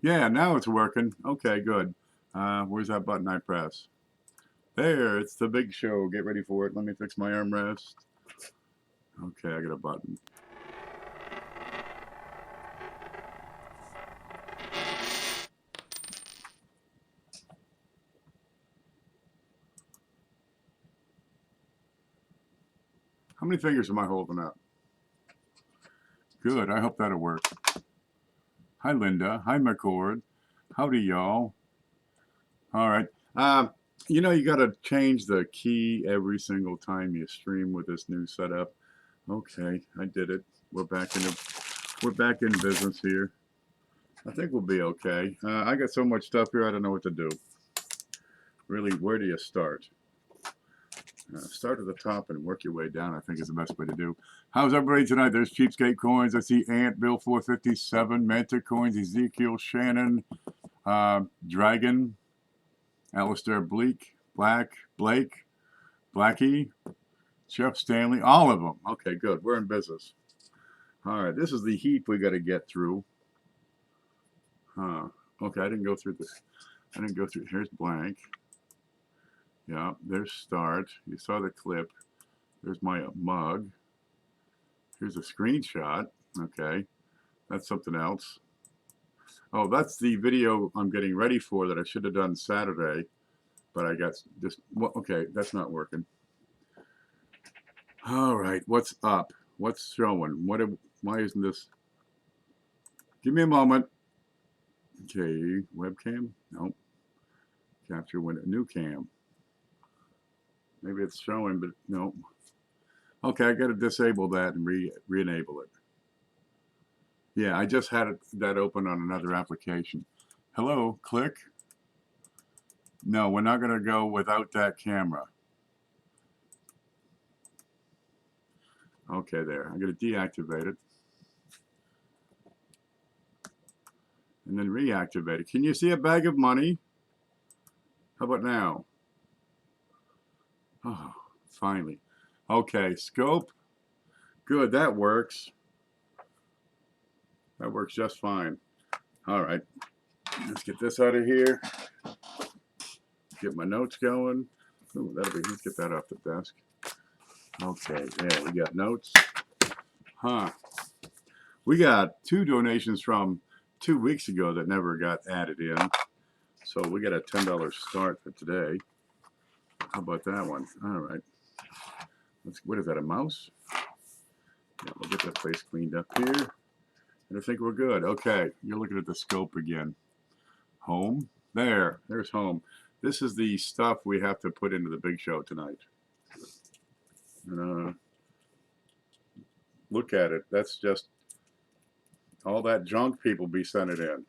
Yeah, now it's working. Okay, good. Where's that button I press? There, it's the big show. Get ready for it. Let me fix my armrest. Okay, I got a button. How many fingers am I holding up? Good, I hope that'll work. Hi, Linda. Hi, McCord. Howdy, y'all. All right. You know, you got to change the key every single time you stream with this new setup. Okay, I did it. We're back in business here. I think we'll be okay. I got so much stuff here, I don't know what to do. Really, where do you start? Start at the top and work your way down, I think is the best way to do. How's everybody tonight? There's Cheapskate Coins. I see Ant, Bill 457, Manta Coins, Ezekiel, Shannon, Dragon, Alistair Bleak, Blake, Blackie, Jeff Stanley, all of them. Okay, good. We're in business. All right, this is the heap we got to get through. Okay, I didn't go through this. I didn't go through. Here's blank. Yeah, there's start. You saw the clip. There's my mug. Here's a screenshot. Okay, that's something else. Oh, that's the video I'm getting ready for that I should have done Saturday, but I got this. Okay, that's not working. All right, what's up? What's showing? Why isn't this? Give me a moment. Okay, webcam? Nope. Capture window. New cam. Maybe it's showing, but no. Okay, I got to disable that and re-enable it. Yeah, I just had that open on another application. Hello, click. No, we're not going to go without that camera. Okay, there. I'm going to deactivate it. And then reactivate it. Can you see a bag of money? How about now? Oh, finally. Okay, scope. Good, that works. That works just fine. All right, let's get this out of here. Get my notes going. Ooh, let's get that off the desk. Okay, yeah, we got notes. We got 2 donations from 2 weeks ago that never got added in. So we got a $10 start for today. How about that one? All right. What is that, a mouse? Yeah, we'll get that place cleaned up here. And I think we're good. Okay, you're looking at the scope again. Home. There's home. This is the stuff we have to put into the big show tonight. Look at it. That's just all that junk people be sending in.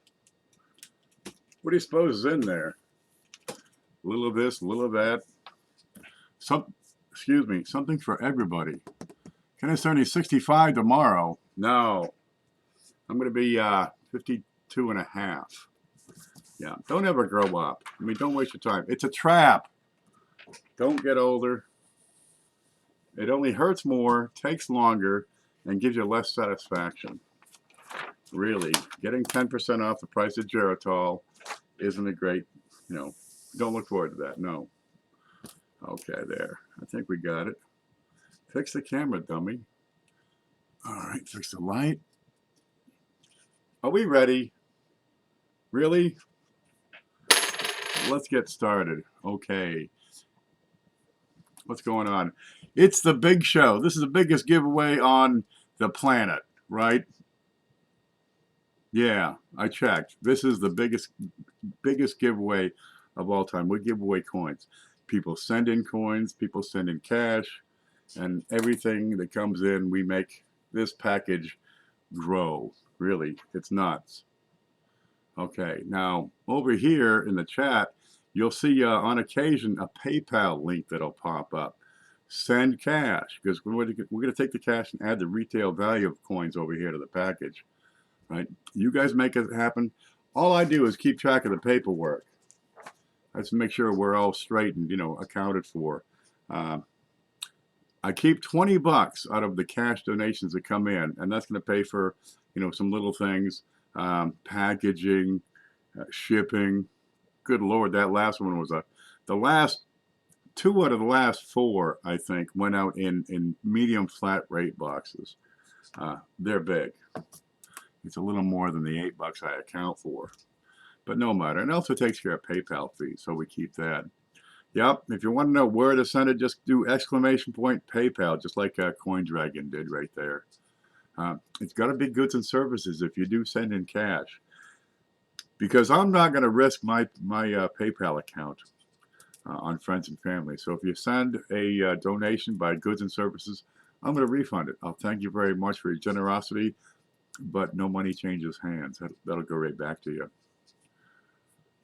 What do you suppose is in there? A little of this, a little of that. Something for everybody. Can I turn 65 tomorrow? No. I'm going to be 52 and a half. Yeah, don't ever grow up. I mean, don't waste your time. It's a trap. Don't get older. It only hurts more, takes longer, and gives you less satisfaction. Really, getting 10% off the price of Geritol isn't a great, don't look forward to that, no. Okay, there. I think we got it. Fix the camera, dummy. All right, fix the light. Are we ready? Really? Let's get started. Okay. What's going on? It's the big show. This is the biggest giveaway on the planet, right? Yeah, I checked. This is the biggest giveaway of all time. We give away coins. People send in coins, people send in cash, and everything that comes in, we make this package grow. Really, it's nuts. Okay, now over here in the chat, you'll see on occasion a PayPal link that'll pop up. Send cash, because we're going to take the cash and add the retail value of coins over here to the package. Right? You guys make it happen. All I do is keep track of the paperwork. I just make sure we're all straight and accounted for. I keep 20 bucks out of the cash donations that come in, and that's going to pay for some little things, packaging, shipping. Good Lord, that last one was the last 2 out of the last 4, I think, went out in medium flat rate boxes. They're big. It's a little more than the $8 I account for, but no matter. And it also takes care of PayPal fees, so we keep that. Yep, if you want to know where to send it, just do exclamation point PayPal, just like CoinDragon did right there. It's got to be goods and services if you do send in cash, because I'm not going to risk my PayPal account on friends and family. So if you send a donation by goods and services, I'm going to refund it. I'll thank you very much for your generosity, but no money changes hands. That'll go right back to you.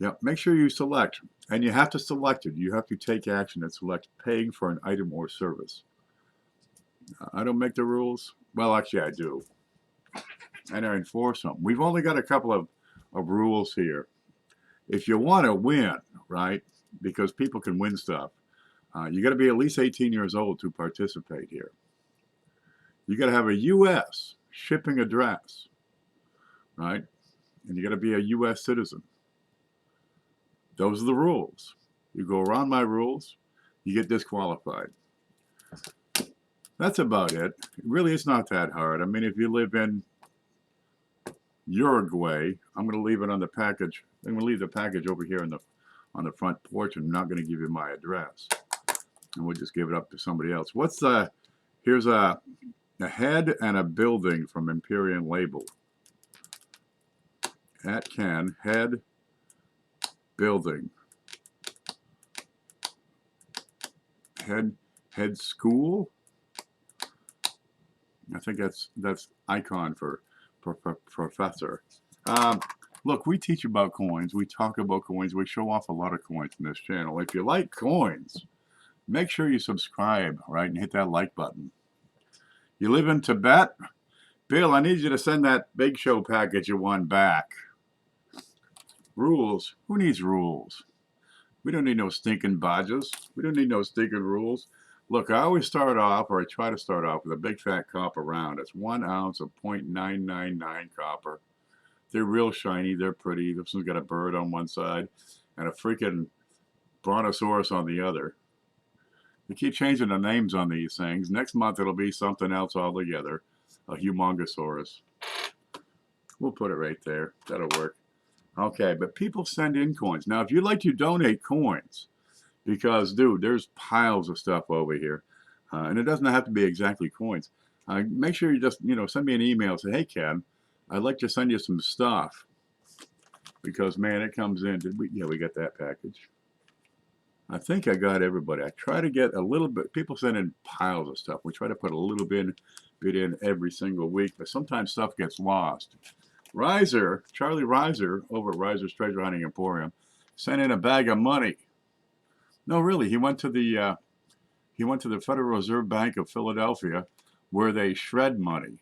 Yeah, make sure you select, and you have to select it. You have to take action and select paying for an item or service. I don't make the rules. Well, actually, I do, and I enforce them. We've only got a couple of rules here. If you want to win, right, because people can win stuff, you got to be at least 18 years old to participate here. You got to have a U.S. shipping address, right, and you got to be a U.S. citizen. Those are the rules. You go around my rules, you get disqualified. That's about it. Really, it's not that hard. I mean, if you live in Uruguay, I'm going to leave it on the package. I'm going to leave the package over here on the front porch, and I'm not going to give you my address. And we'll just give it up to somebody else. Here's a head and a building from Empyrean Label. At Ken, head, building. Head school. I think that's icon for professor. Look, we teach about coins. We talk about coins. We show off a lot of coins in this channel. If you like coins, make sure you subscribe, right, and hit that like button. You live in Tibet? Bill, I need you to send that Big Show package you won back. Rules? Who needs rules? We don't need no stinking badges. We don't need no stinking rules. Look, I always start off, or I try to start off, with a big fat copper round. It's 1 ounce of 0.999 copper. They're real shiny. They're pretty. This one's got a bird on one side and a freaking brontosaurus on the other. They keep changing the names on these things. Next month it'll be something else altogether. A humongosaurus. We'll put it right there. That'll work. Okay, but people send in coins. Now, if you'd like to donate coins, because, dude, there's piles of stuff over here, and it doesn't have to be exactly coins. Make sure you just, send me an email and say, hey, Ken, I'd like to send you some stuff. Because, man, it comes in. Yeah, we got that package. I think I got everybody. I try to get a little bit. People send in piles of stuff. We try to put a little bit in every single week, but sometimes stuff gets lost. Charlie Reiser, over at Reiser's Treasure Hunting Emporium, sent in a bag of money. No, really, he went to the Federal Reserve Bank of Philadelphia, where they shred money.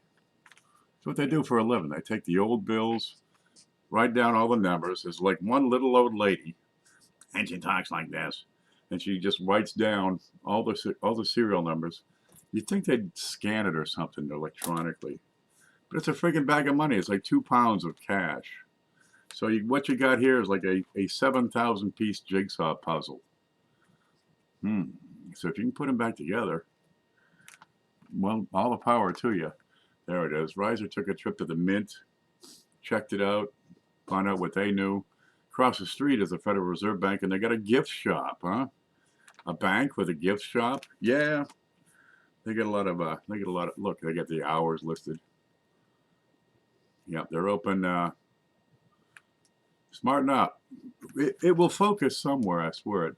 That's what they do for a living. They take the old bills, write down all the numbers. There's like one little old lady, and she talks like this, and she just writes down all the serial numbers. You'd think they'd scan it or something electronically. But it's a freaking bag of money. It's like 2 pounds of cash. So what you got here is like a 7,000-piece jigsaw puzzle. So if you can put them back together, well, all the power to you. There it is. Reiser took a trip to the Mint, checked it out, found out what they knew. Across the street is the Federal Reserve Bank, and they got a gift shop, huh? A bank with a gift shop? Yeah. They get a lot of, look, they got the hours listed. Yeah, they're open. Smarten up. It will focus somewhere, I swear it.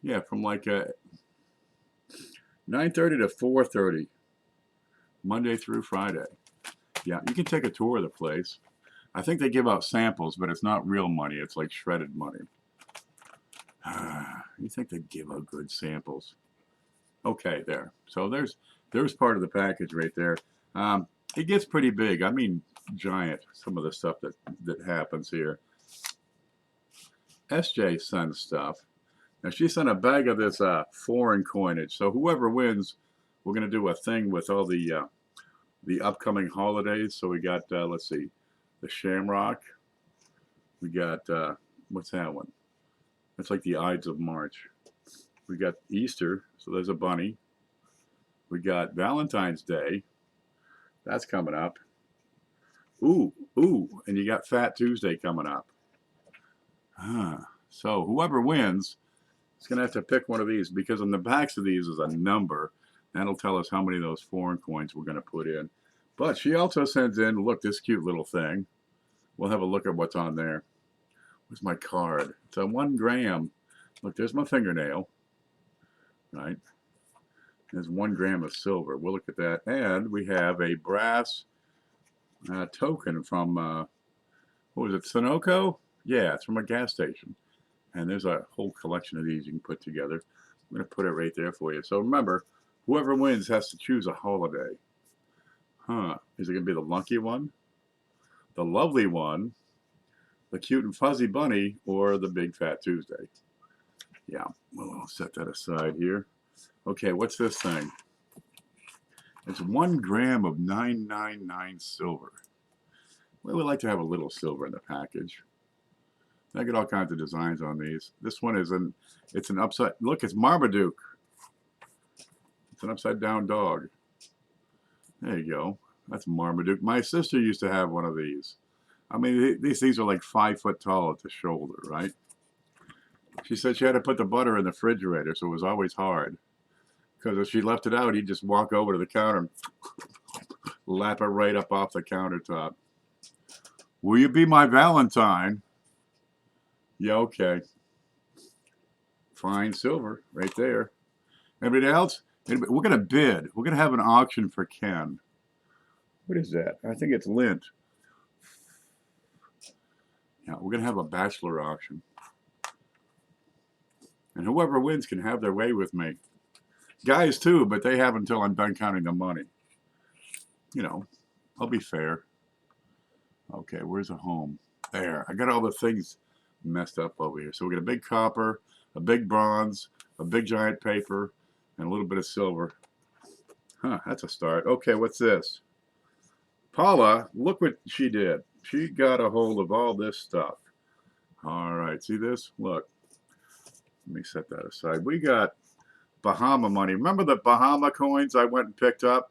Yeah, from like 9:30 to 4:30, Monday through Friday. Yeah, you can take a tour of the place. I think they give out samples, but it's not real money. It's like shredded money. You think they give out good samples? Okay, there. So there's part of the package right there. It gets pretty big. I mean, giant. Some of the stuff that happens here. SJ sends stuff. Now she sent a bag of this foreign coinage. So whoever wins, we're going to do a thing with all the upcoming holidays. So we got let's see, the Shamrock. We got, what's that one? That's like the Ides of March. We got Easter, so there's a bunny. We got Valentine's Day. That's coming up. Ooh, ooh, and you got Fat Tuesday coming up. So whoever wins is going to have to pick one of these, because on the backs of these is a number. That'll tell us how many of those foreign coins we're going to put in. But she also sends in, look, this cute little thing. We'll have a look at what's on there. Where's my card? It's a 1 gram. Look, there's my fingernail. Right? There's 1 gram of silver. We'll look at that. And we have a brass token from, what was it, Sunoco? Yeah, it's from a gas station. And there's a whole collection of these you can put together. I'm going to put it right there for you. So remember, whoever wins has to choose a holiday. Is it going to be the lucky one, the lovely one, the cute and fuzzy bunny, or the big fat Tuesday? Yeah, well, I'll set that aside here. Okay, what's this thing? It's 1 gram of 999 silver. We would like to have a little silver in the package. I get all kinds of designs on these. This one is it's an upside, look, it's Marmaduke. It's an upside down dog. There you go. That's Marmaduke. My sister used to have one of these. I mean, these things are like 5 foot tall at the shoulder, right? She said she had to put the butter in the refrigerator, so it was always hard. Because if she left it out, he'd just walk over to the counter and lap it right up off the countertop. Will you be my Valentine? Yeah, okay. Fine silver right there. Anybody else? We're going to bid. We're going to have an auction for Ken. What is that? I think it's lint. Yeah, we're going to have a bachelor auction. And whoever wins can have their way with me. Guys too, but they have until I'm done counting the money. You know, I'll be fair. Okay, where's the home? There. I got all the things messed up over here. So we got a big copper, a big bronze, a big giant paper, and a little bit of silver. That's a start. Okay, what's this? Paula, look what she did. She got a hold of all this stuff. All right, see this? Look. Let me set that aside. We got Bahama money. Remember the Bahama coins I went and picked up?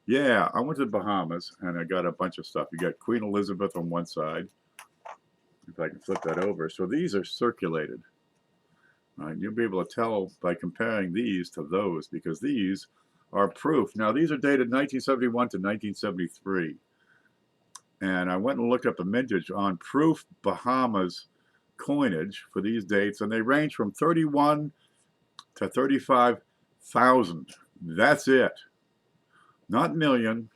Yeah, I went to the Bahamas and I got a bunch of stuff. You got Queen Elizabeth on one side. If I can flip that over. So these are circulated. Right? You'll be able to tell by comparing these to those, because these are proof. Now these are dated 1971 to 1973. And I went and looked up the mintage on proof Bahamas coinage for these dates, and they range from 31 to 35,000. That's it. Not million,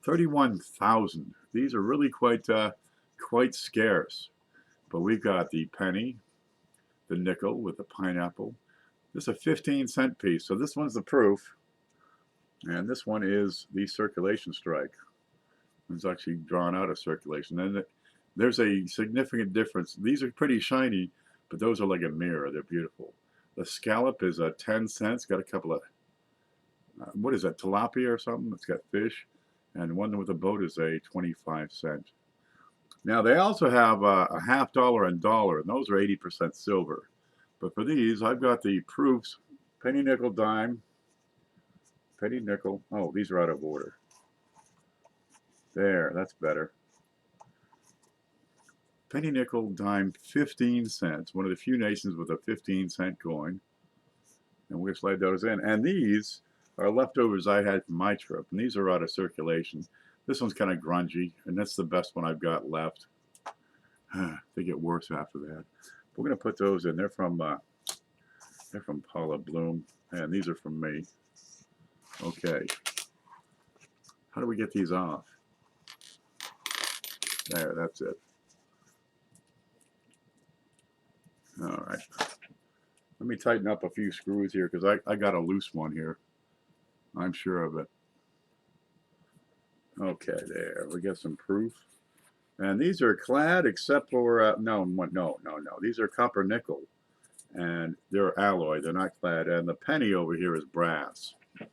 31,000. These are really quite scarce. But we've got the penny, the nickel with the pineapple. This is a 15-cent piece. So this one's the proof, and this one is the circulation strike. It's actually drawn out of circulation, and there's a significant difference. These are pretty shiny, but those are like a mirror. They're beautiful. The scallop is 10 cents. Got a couple of, what is that, tilapia or something? It's got fish. And one with a boat is a 25-cent. Now, they also have a $50 and dollar, and those are 80% silver. But for these, I've got the proofs, penny, nickel, dime, penny, nickel. Oh, these are out of order. There, that's better. Penny, nickel, dime, 15 cents. One of the few nations with a 15-cent coin. And we're going to slide those in. And these are leftovers I had from my trip. And these are out of circulation. This one's kind of grungy. And that's the best one I've got left. They get worse after that. We're going to put those in. They're from Paula Bloom. And these are from me. Okay. How do we get these off? There, that's it. All right. Let me tighten up a few screws here, because I got a loose one here. I'm sure of it. Okay, there. We got some proof. And these are clad except for, no. These are copper nickel. And they're alloy. They're not clad. And the penny over here is brass. Of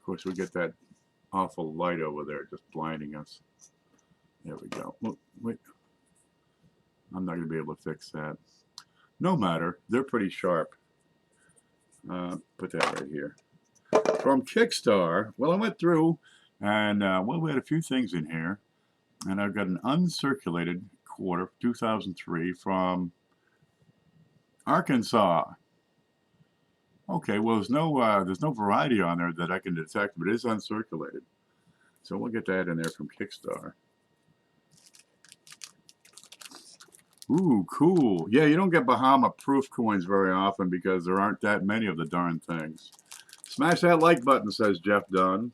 course, we get that awful light over there just blinding us. There we go. Look, wait. I'm not going to be able to fix that. No matter. They're pretty sharp. Put that right here. From Kickstarter, well, I went through and, well, we had a few things in here. And I've got an uncirculated quarter, 2003, from Arkansas. Okay, well, there's no variety on there that I can detect, but it is uncirculated. So we'll get that in there from Kickstarter. Ooh, cool. Yeah, you don't get Bahama proof coins very often because there aren't that many of the darn things. Smash that like button, says Jeff Dunn.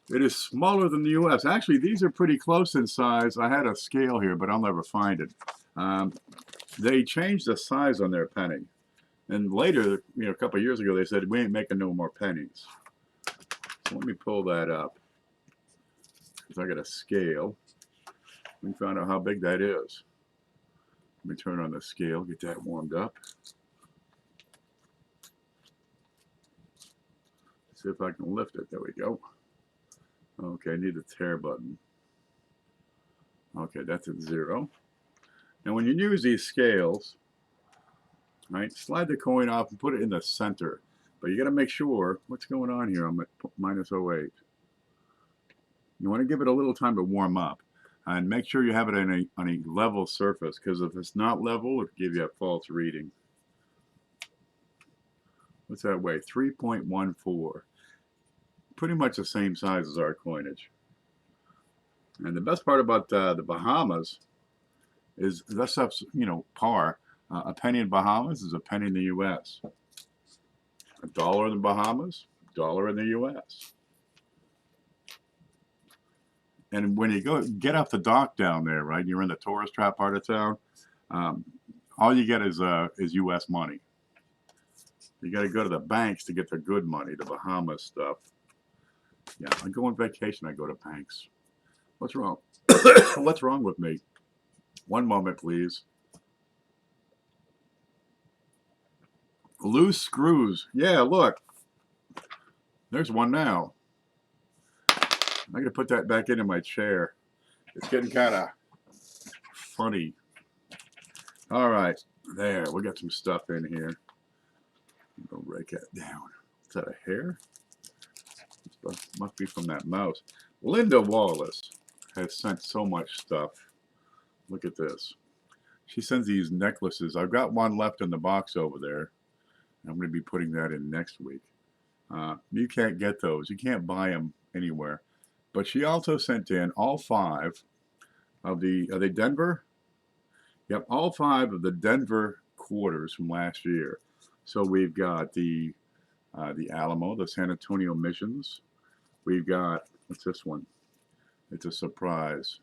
It is smaller than the U.S. Actually, these are pretty close in size. I had a scale here, but I'll never find it. They changed the size on their penny. And later, a couple of years ago, they said, we ain't making no more pennies. So let me pull that up. Because I got a scale. We found out how big that is. Let me turn on the scale, get that warmed up. See if I can lift it. There we go. Okay, I need the tear button. Okay, that's at 0. And when you use these scales, right, slide the coin off and put it in the center. But you got to make sure, what's going on here? I'm at -08. You want to give it a little time to warm up. And make sure you have it on a level surface, because if it's not level, it'll give you a false reading. What's that weigh? 3.14. Pretty much the same size as our coinage. And the best part about the Bahamas is that stuff's, par. A penny in Bahamas is a penny in the U.S. $1 in the Bahamas, $1 in the U.S. And when you get off the dock down there, right, you're in the tourist trap part of town, all you get is U.S. money. You got to go to the banks to get the good money, the Bahamas stuff. Yeah, I go on vacation, I go to banks. What's wrong? What's wrong with me? One moment, please. Loose screws. Yeah, look. There's one now. I'm going to put that back into my chair. It's getting kind of funny. All right. There. We got some stuff in here. I'm going to break that down. Is that a hair? This must be from that mouse. Linda Wallace has sent so much stuff. Look at this. She sends these necklaces. I've got one left in the box over there. I'm going to be putting that in next week. You can't get those. You can't buy them anywhere. But she also sent in all 5 of the, are they Denver? Yep, all 5 of the Denver quarters from last year. So we've got the Alamo, the San Antonio Missions. We've got, what's this one? It's a surprise.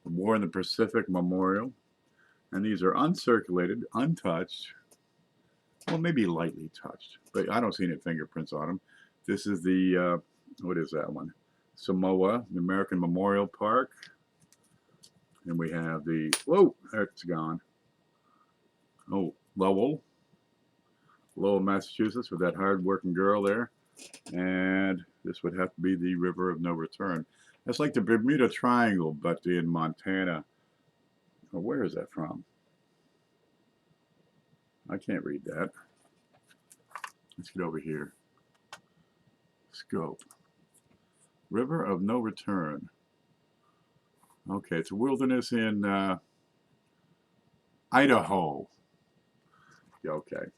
The War in the Pacific Memorial. And these are uncirculated, untouched. Well, maybe lightly touched, but I don't see any fingerprints on them. This is the, what is that one? Samoa, the American Memorial Park. And we have the, whoa, it's gone. Oh, Lowell, Massachusetts, with that hard-working girl there. And this would have to be the River of No Return. That's like the Bermuda Triangle, but in Montana. Oh, where is that from? I can't read that. Let's get over here. Scope. River of No Return. Okay, it's a wilderness in Idaho. Yeah, okay.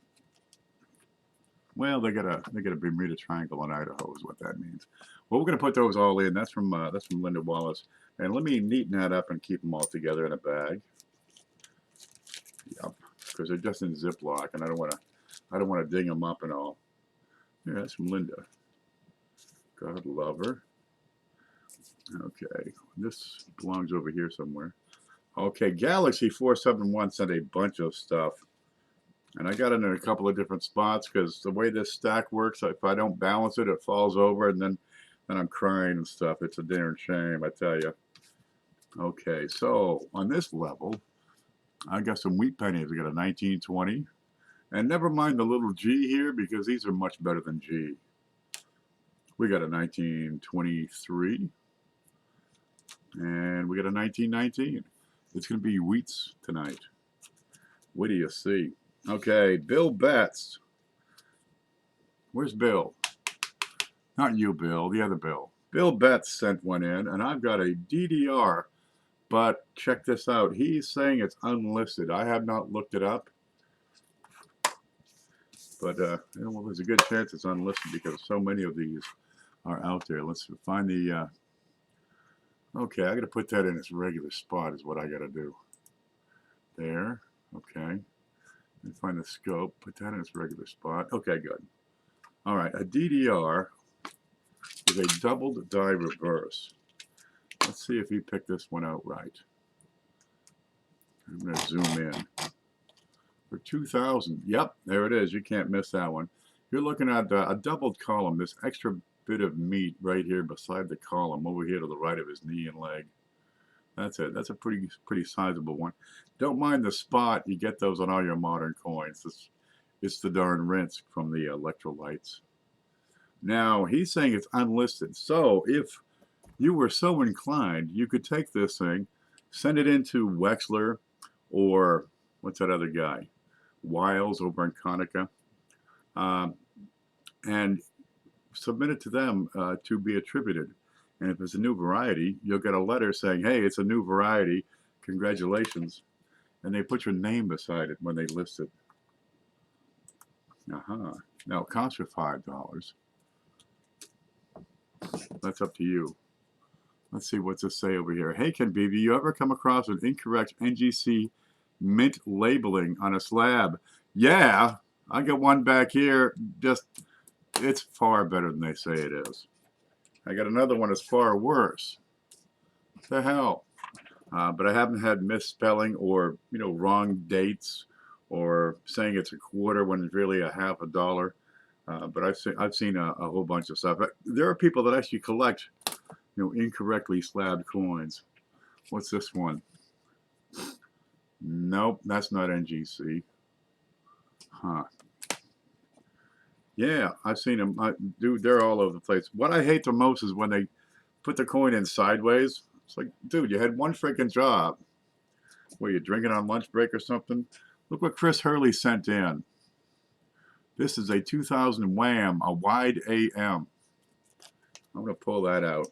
Well, they got a Bermuda Triangle in Idaho is what that means. Well, we're gonna put those all in. That's from Linda Wallace. And let me neaten that up and keep them all together in a bag. Yep, because they're just in Ziploc, and I don't want to ding them up and all. Yeah, that's from Linda. God love her. Okay, this belongs over here somewhere. Okay, Galaxy 471 sent a bunch of stuff. And I got it in a couple of different spots because the way this stack works, if I don't balance it, it falls over, and then I'm crying and stuff. It's a darn shame, I tell you. Okay, so on this level, I got some wheat pennies. I got a 1920. And never mind the little G here, because these are much better than G. We got a 1923. And we got a 1919. It's going to be wheats tonight. What do you see? Okay, Bill Betts. Where's Bill? Not you, Bill, the other Bill. Bill Betts sent one in, and I've got a DDR, but check this out. He's saying it's unlisted. I have not looked it up, but well, there's a good chance it's unlisted because so many of these are out there. Let's find the, okay, I got to put that in its regular spot is what I got to do. There, okay. And find the scope, put that in its regular spot. Okay, good. All right, a DDR with a doubled die reverse. Let's see if he picked this one out right. I'm going to zoom in. For 2000, yep, there it is. You can't miss that one. You're looking at a doubled column, this extra bit of meat right here beside the column, over here to the right of his knee and leg. That's it. That's a pretty sizable one. Don't mind the spot. You get those on all your modern coins. It's the darn rinse from the electrolytes. Now, he's saying it's unlisted. So if you were so inclined, you could take this thing, send it into Wexler or what's that other guy? Wiles over in Konica, and submit it to them to be attributed. And if it's a new variety, you'll get a letter saying, hey, it's a new variety, congratulations. And they put your name beside it when they list it. Now it costs you $5. That's up to you. Let's see, what's this say over here? Hey, Ken Beebe, you ever come across an incorrect NGC mint labeling on a slab? Yeah, I got one back here. Just, it's far better than they say it is. I got another one that's far worse. What the hell? But I haven't had misspelling or, you know, wrong dates or saying it's a quarter when it's really a half a dollar. But I've seen a whole bunch of stuff. There are people that actually collect, you know, incorrectly slabbed coins. What's this one? Nope, that's not NGC. Huh. Yeah, I've seen them. Dude, they're all over the place. What I hate the most is when they put the coin in sideways. It's like, dude, you had one freaking job. Were you drinking on lunch break or something? Look what Chris Hurley sent in. This is a 2000 Wham, a wide AM. I'm going to pull that out.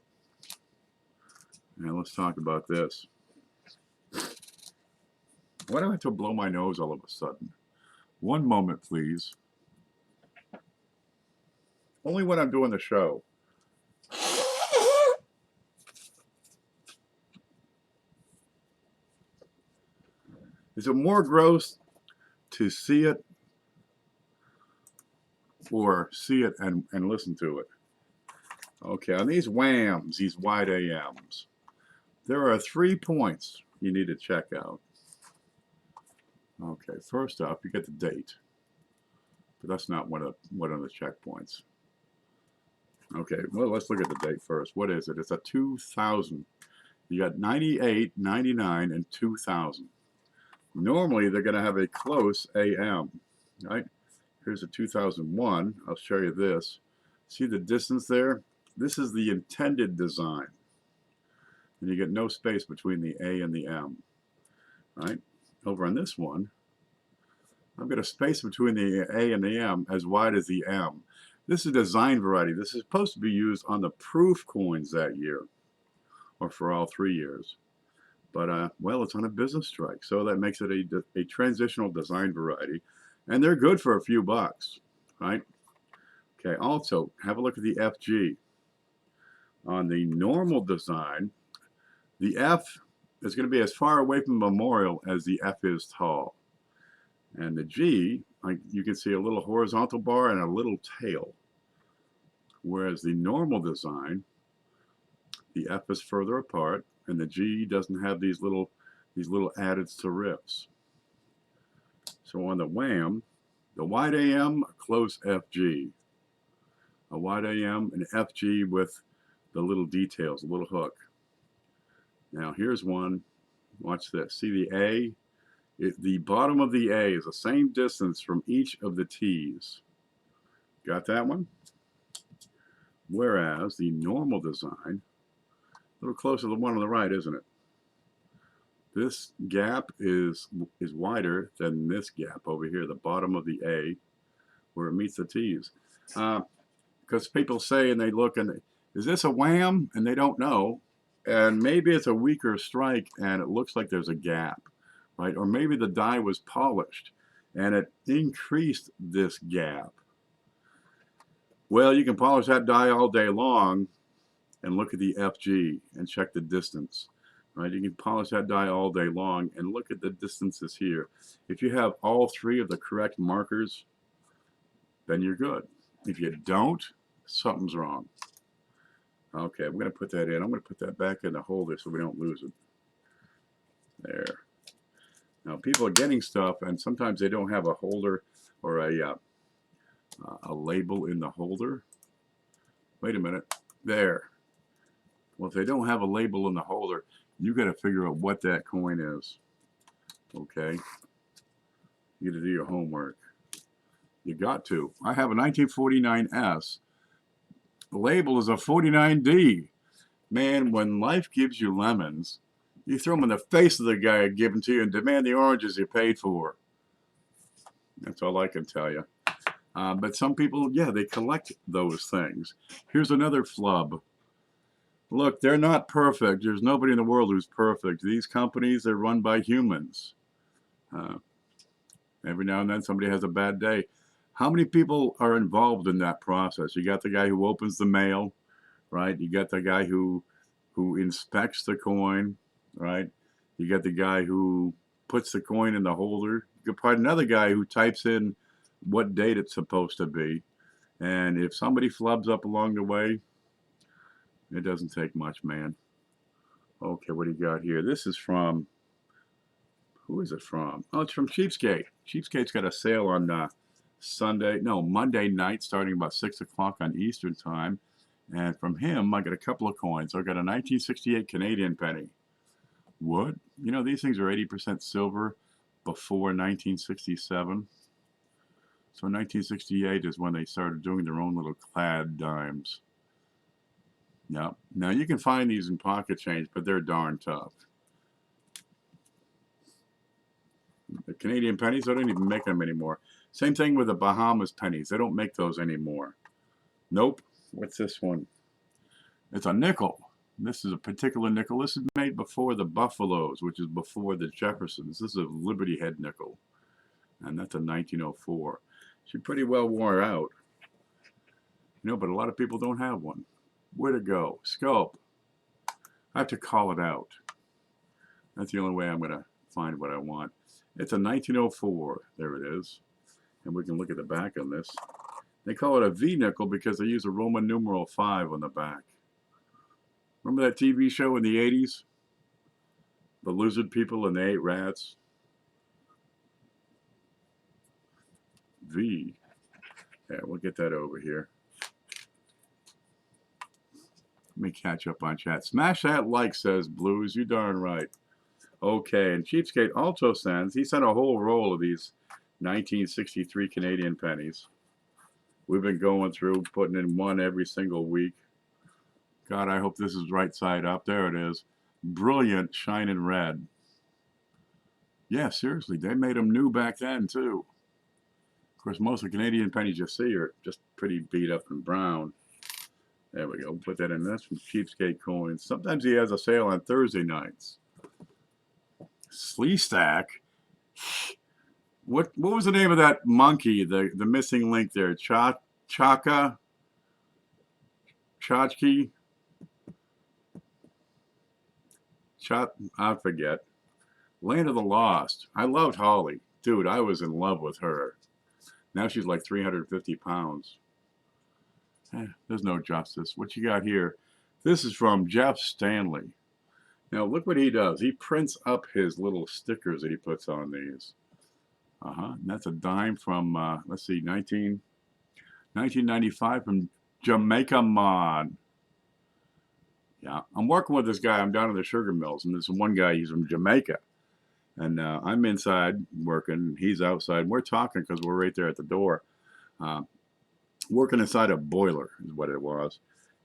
And let's talk about this. Why do I have to blow my nose all of a sudden? One moment, please. Only when I'm doing the show. Is it more gross to see it or see it and listen to it? Okay, on these WHAMs, these wide AMs, there are 3 points you need to check out. Okay, first off, you get the date, but that's not one of the checkpoints. Okay, well, let's look at the date first. What is it? It's a 2000. You got 98, 99, and 2000. Normally, they're going to have a close AM, right? Here's a 2001. I'll show you this. See the distance there? This is the intended design. And you get no space between the A and the M, right? Over on this one, I've got a space between the A and the M as wide as the M. This is a design variety. This is supposed to be used on the proof coins that year, or for all 3 years. But, well, it's on a business strike, so that makes it a transitional design variety. And they're good for a few bucks, right? Okay, also, have a look at the FG. On the normal design, the F is going to be as far away from the memorial as the F is tall. And the G, like you can see a little horizontal bar and a little tail. Whereas the normal design, the F is further apart, and the G doesn't have these little added serifs. So on the WHAM, the wide AM, close FG. A wide AM, an FG with the little details, a little hook. Now here's one. Watch this. See the A? The bottom of the A is the same distance from each of the T's. Got that one? Whereas the normal design, a little closer to the one on the right, isn't it? This gap is wider than this gap over here, the bottom of the A, where it meets the T's. Because people say and they look and is this a wham? And they don't know. And maybe it's a weaker strike and it looks like there's a gap, right? Or maybe the die was polished and it increased this gap. Well, you can polish that die all day long and look at the FG and check the distance, right? You can polish that die all day long and look at the distances here. If you have all three of the correct markers, then you're good. If you don't, something's wrong. Okay, I'm going to put that in. I'm going to put that back in the holder so we don't lose it. There. Now, people are getting stuff, and sometimes they don't have a holder or a label in the holder. Wait a minute. There. Well, if they don't have a label in the holder, you got to figure out what that coin is. Okay? You got to do your homework. You got to. I have a 1949S. The label is a 49D. Man, when life gives you lemons, you throw them in the face of the guy giving to you and demand the oranges you paid for. That's all I can tell you. But some people, yeah, they collect those things. Here's another flub. Look, they're not perfect. There's nobody in the world who's perfect. These companies are run by humans. Every now and then somebody has a bad day. How many people are involved in that process? You got the guy who opens the mail, right? You got the guy who inspects the coin, right? You got the guy who puts the coin in the holder. You could find another guy who types in what date it's supposed to be. And if somebody flubs up along the way, it doesn't take much, man. Okay, what do you got here? This is from, who is it from? Oh, it's from Cheapskate. Cheapskate's got a sale on Monday night, starting about 6 o'clock on Eastern time. And from him, I got a couple of coins. I got a 1968 Canadian penny. What? You know, these things are 80% silver before 1967. So 1968 is when they started doing their own little clad dimes. Yeah. Now you can find these in pocket change, but they're darn tough. The Canadian pennies, they don't even make them anymore. Same thing with the Bahamas pennies. They don't make those anymore. Nope. What's this one? It's a nickel. This is a particular nickel. This is made before the Buffaloes, which is before the Jeffersons. This is a Liberty Head nickel. And that's a 1904. She pretty well wore out. You know, but a lot of people don't have one. Where to go? Scope. I have to call it out. That's the only way I'm going to find what I want. It's a 1904. There it is. And we can look at the back on this. They call it a V nickel because they use a Roman numeral 5 on the back. Remember that TV show in the 80s? The lizard people and they ate rats? V. Yeah, we'll get that over here. Let me catch up on chat. Smash that like, says Blues. You darn right. Okay, and Cheapskate also sends, he sent a whole roll of these 1963 Canadian pennies. We've been going through, putting in one every single week. God, I hope this is right side up. There it is. Brilliant, shining red. Yeah, seriously, they made them new back then, too. Of course, most of the Canadian pennies you see are just pretty beat up and brown. There we go. Put that in. That's from Cheapskate Coins. Sometimes he has a sale on Thursday nights. Slee Stack. What was the name of that monkey? The missing link there. Chaka? Chachki? I forget. Land of the Lost. I loved Holly. Dude, I was in love with her. Now she's like 350 pounds. There's no justice. What you got here? This is from Jeff Stanley. Now look what he does. He prints up his little stickers that he puts on these. And that's a dime from, let's see, 1995 from Jamaica Mod. Yeah, I'm working with this guy. I'm down at the sugar mills, and there's one guy, he's from Jamaica. And I'm inside working, he's outside. We're talking because we're right there at the door. Working inside a boiler is what it was.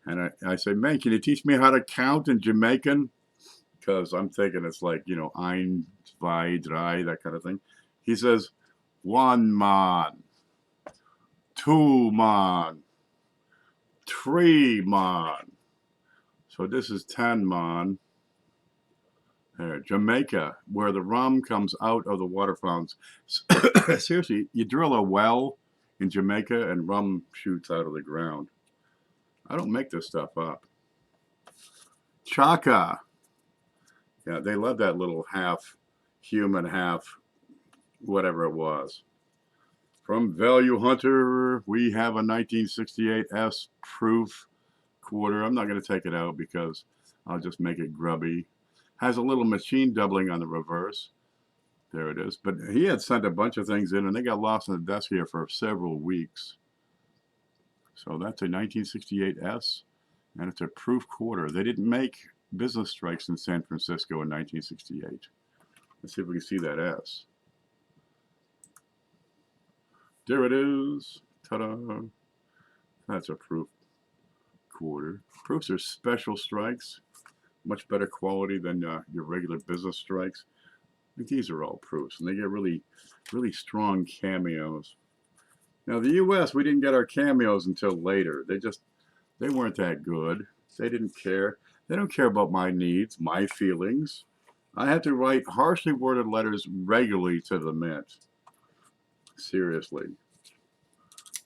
And I said, man, can you teach me how to count in Jamaican? because I'm thinking it's like, you know, ein, zwei, drei, that kind of thing. He says, 1 man, 2 man, 3 man. So this is 10 man. There, Jamaica, where the rum comes out of the water fountains. Seriously, you drill a well in Jamaica and rum shoots out of the ground. I don't make this stuff up. Chaka. Yeah, they love that little half human, half whatever it was. From Value Hunter, we have a 1968 S proof quarter. I'm not going to take it out because I'll just make it grubby. Has a little machine doubling on the reverse. There it is. But he had sent a bunch of things in, and they got lost on the desk here for several weeks. So that's a 1968 S, and it's a proof quarter. They didn't make business strikes in San Francisco in 1968. Let's see if we can see that S. There it is. Ta-da. That's a proof quarter. Proofs are special strikes. Much better quality than your regular business strikes. I think these are all proofs, and they get really, really strong cameos. Now, the U.S., we didn't get our cameos until later. They weren't that good. They didn't care. They don't care about my needs, my feelings. I had to write harshly worded letters regularly to the Mint. Seriously.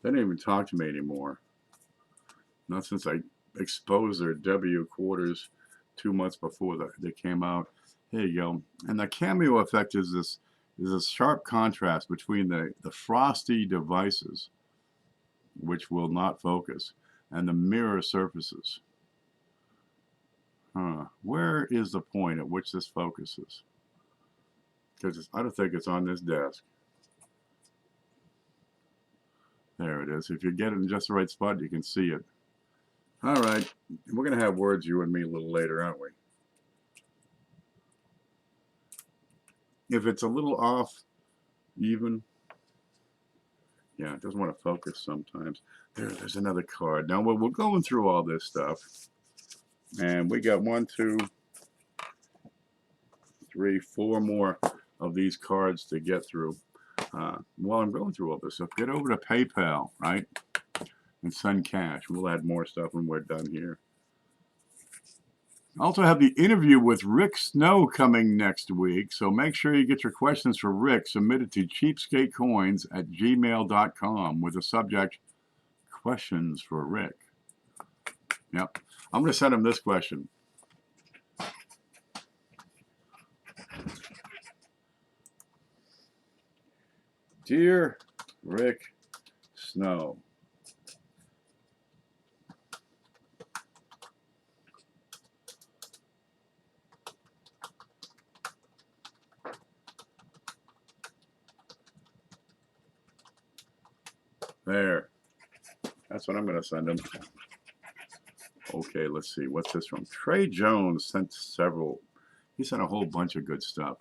They didn't even talk to me anymore. Not since I exposed their W quarters 2 months before they came out. Here you go. And the cameo effect is a sharp contrast between the frosty devices, which will not focus, and the mirror surfaces. Where is the point at which this focuses? Because I don't think it's on this desk. There it is. If you get it in just the right spot, you can see it. All right. We're going to have words, you and me, a little later, aren't we? If it's a little off, even, yeah, it doesn't want to focus sometimes. There's another card. Now, we're going through all this stuff, and we got 1, 2, 3, 4 more of these cards to get through. While I'm going through all this stuff, get over to PayPal, right, and send cash. We'll add more stuff when we're done here. I also have the interview with Rick Snow coming next week, so make sure you get your questions for Rick submitted to cheapskatecoins@gmail.com with the subject, questions for Rick. Yep. I'm going to send him this question. Dear Rick Snow, there. That's what I'm going to send him. Okay, let's see. What's this from? Trey Jones sent several. He sent a whole bunch of good stuff.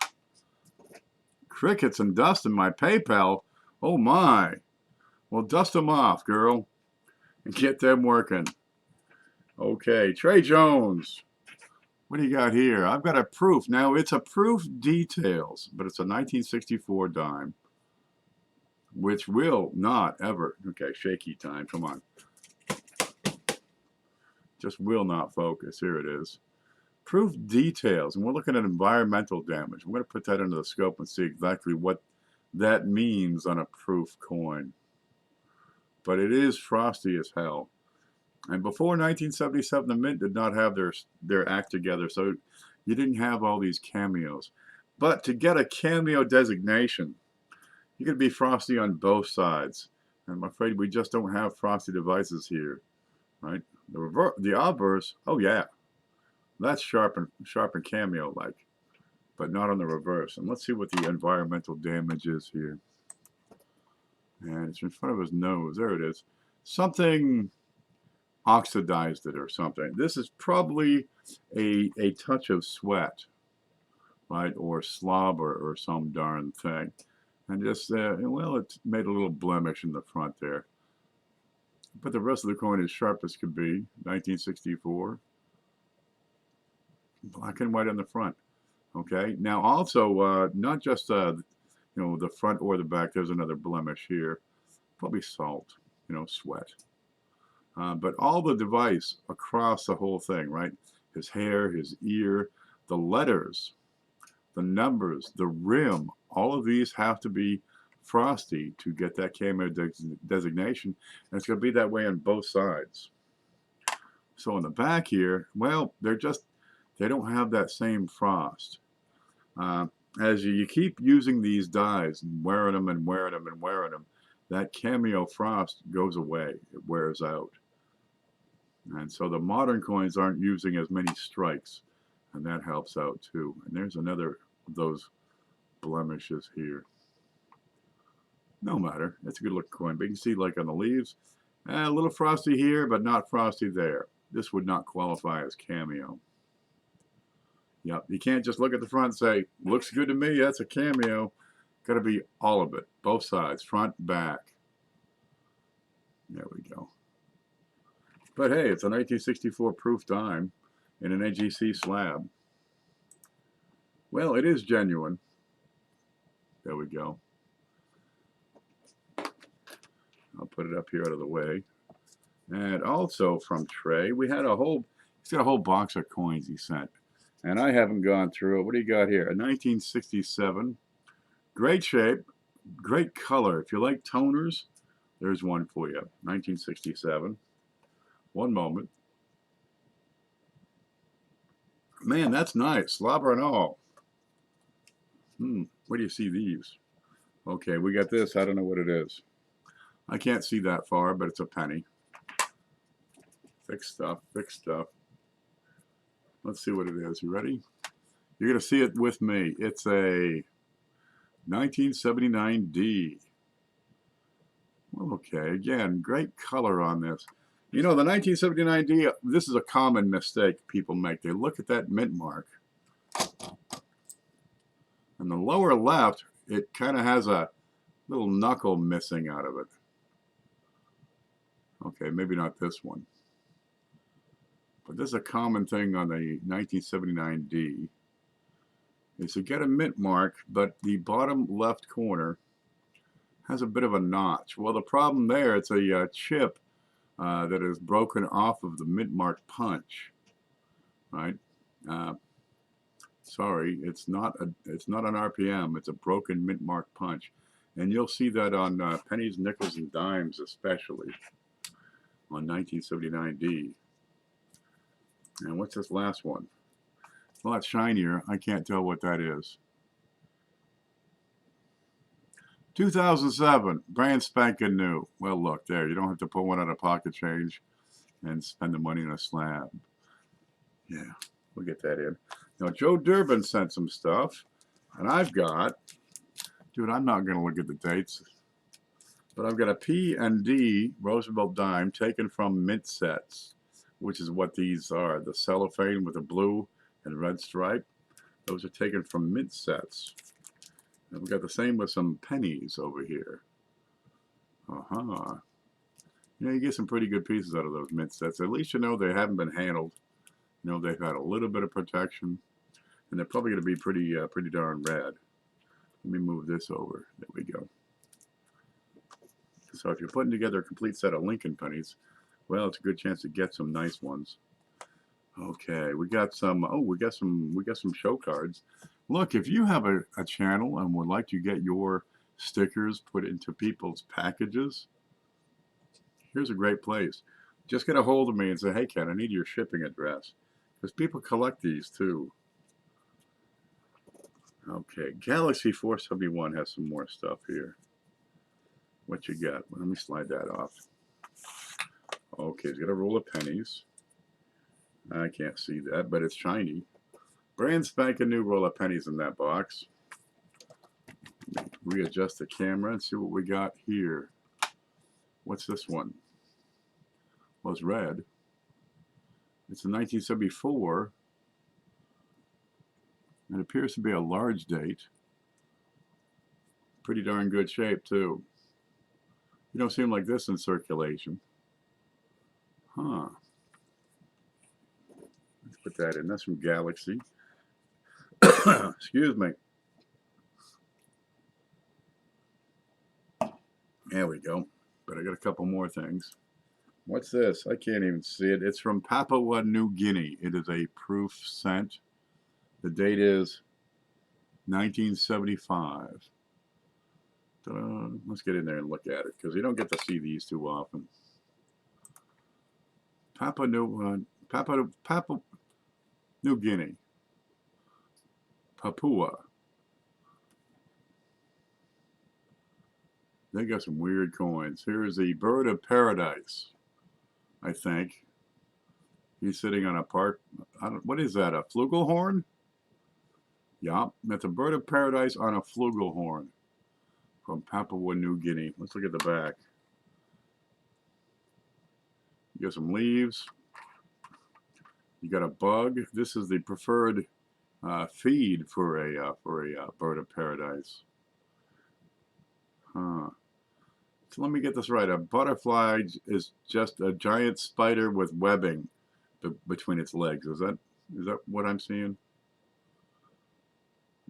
Crickets and dust in my PayPal. Oh my. Well, dust them off, girl, and get them working. Okay, Trey Jones. What do you got here? I've got a proof. Now, it's a proof details, but it's a 1964 dime, which will not ever. Okay, shaky time. Come on. Just will not focus. Here it is. Proof details, and we're looking at environmental damage. We're going to put that into the scope and see exactly what that means on a proof coin. But it is frosty as hell. And before 1977, the Mint did not have their act together, so you didn't have all these cameos. But to get a cameo designation, you could be frosty on both sides. And I'm afraid we just don't have frosty devices here, right? The obverse, oh yeah, that's sharp and cameo-like, but not on the reverse. And let's see what the environmental damage is here. And it's in front of his nose. There it is. Something oxidized it or something. This is probably a touch of sweat, right, or slobber or some darn thing. And just, well, it made a little blemish in the front there. But the rest of the coin is sharp as could be, 1964. black and white on the front. Okay, now also not just the front or the back. There's another blemish here, probably salt, sweat. But all the device across the whole thing, right? His hair, his ear, the letters, the numbers, the rim, all of these have to be frosty to get that cameo designation, and it's going to be that way on both sides. So on the back here, well, they don't have that same frost. As you keep using these dies and wearing them and wearing them and wearing them, that cameo frost goes away. It wears out. And so the modern coins aren't using as many strikes, and that helps out too. And there's another of those blemishes here. No matter, it's a good looking coin, but you can see like on the leaves, a little frosty here, but not frosty there. This would not qualify as cameo. Yep, you can't just look at the front and say, looks good to me, that's a cameo. Got to be all of it, both sides, front, back. There we go. But hey, it's a 1964 proof dime in an AGC slab. Well, it is genuine. There we go. I'll put it up here out of the way. And also from Trey, he's got a whole box of coins he sent. And I haven't gone through it. What do you got here? A 1967. Great shape, great color. If you like toners, there's one for you. 1967. One moment. Man, that's nice. Slobber and all. Where do you see these? Okay, we got this. I don't know what it is. I can't see that far, but it's a penny. Thick stuff, thick stuff. Let's see what it is. You ready? You're going to see it with me. It's a 1979D. Okay, again, great color on this. You know, the 1979D, this is a common mistake people make. They look at that mint mark. On the lower left, it kind of has a little knuckle missing out of it. Okay, maybe not this one. But this is a common thing on the 1979D. Is to get a mint mark, but the bottom left corner has a bit of a notch. Well, the problem there, it's a chip that is broken off of the mint mark punch, right? Sorry, it's not an RPM. It's a broken mint mark punch, and you'll see that on pennies, nickels, and dimes, especially on 1979D. And what's this last one? A lot shinier. I can't tell what that is. 2007, brand spanking new. Well, look there. You don't have to pull one out of pocket change and spend the money on a slab. Yeah, we'll get that in. Now, Joe Durbin sent some stuff, and I've got, dude, I'm not going to look at the dates, but I've got a P&D Roosevelt dime taken from mint sets, which is what these are. The cellophane with a blue and red stripe. Those are taken from mint sets. And we've got the same with some pennies over here. You know, you get some pretty good pieces out of those mint sets. At least you know they haven't been handled. You know, they've had a little bit of protection. And they're probably going to be pretty darn red. Let me move this over. There we go. So if you're putting together a complete set of Lincoln pennies, well, it's a good chance to get some nice ones. Okay, we got some. Oh, we got some show cards. Look, if you have a channel and would like to get your stickers put into people's packages, here's a great place. Just get a hold of me and say, hey, Ken, I need your shipping address. Because people collect these too. Okay, Galaxy 471 has some more stuff here. What you got? Let me slide that off. Okay, he's got a roll of pennies. I can't see that, but it's shiny. Brand spanking new roll of pennies in that box. Readjust the camera and see what we got here. What's this one? Well, it's red. It's a 1974. It appears to be a large date. Pretty darn good shape, too. You don't seem like this in circulation. Huh. put that in. That's from Galaxy. Excuse me. There we go. But I got a couple more things. What's this? I can't even see it. It's from Papua New Guinea. It is a proof sent. The date is 1975. Let's get in there and look at it, because you don't get to see these too often. Papua New Guinea. Papua. They got some weird coins. Here's the bird of paradise, I think. He's sitting on a park. What is that, a flugelhorn? Yeah, that's a bird of paradise on a flugelhorn from Papua New Guinea. Let's look at the back. You got some leaves. You got a bug. This is the preferred feed for a bird of paradise. Huh. So let me get this right. A butterfly is just a giant spider with webbing between its legs. Is that what I'm seeing?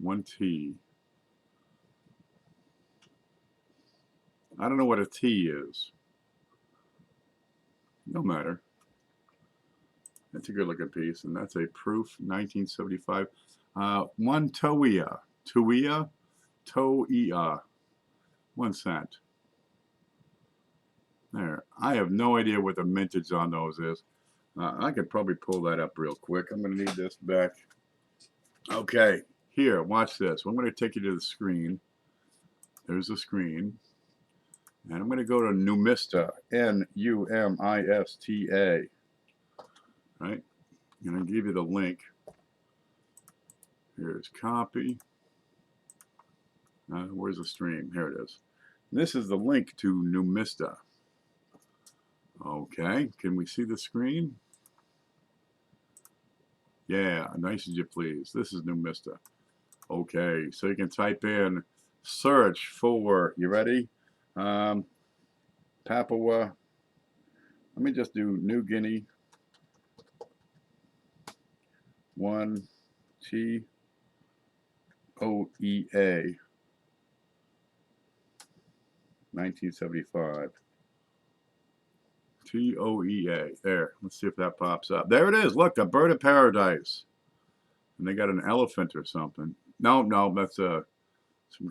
1T. I don't know what a T is. No matter. That's a good looking piece, and that's a proof 1975. 1 Toia. Toia. 1 cent. There. I have no idea what the mintage on those is. I could probably pull that up real quick. I'm going to need this back. Okay. Here, watch this. I'm going to take you to the screen. There's the screen. And I'm going to go to Numista. Numista. Right? I'm going to give you the link. Here's copy. Where's the stream? Here it is. This is the link to Numista. Okay, can we see the screen? Yeah, nice as you please. This is Numista. Okay, so you can type in, search for, you ready? Papua. Let me just do New Guinea. 1 Toea. 1975. Toea. There. Let's see if that pops up. There it is. Look, a bird of paradise. And they got an elephant or something. No, that's some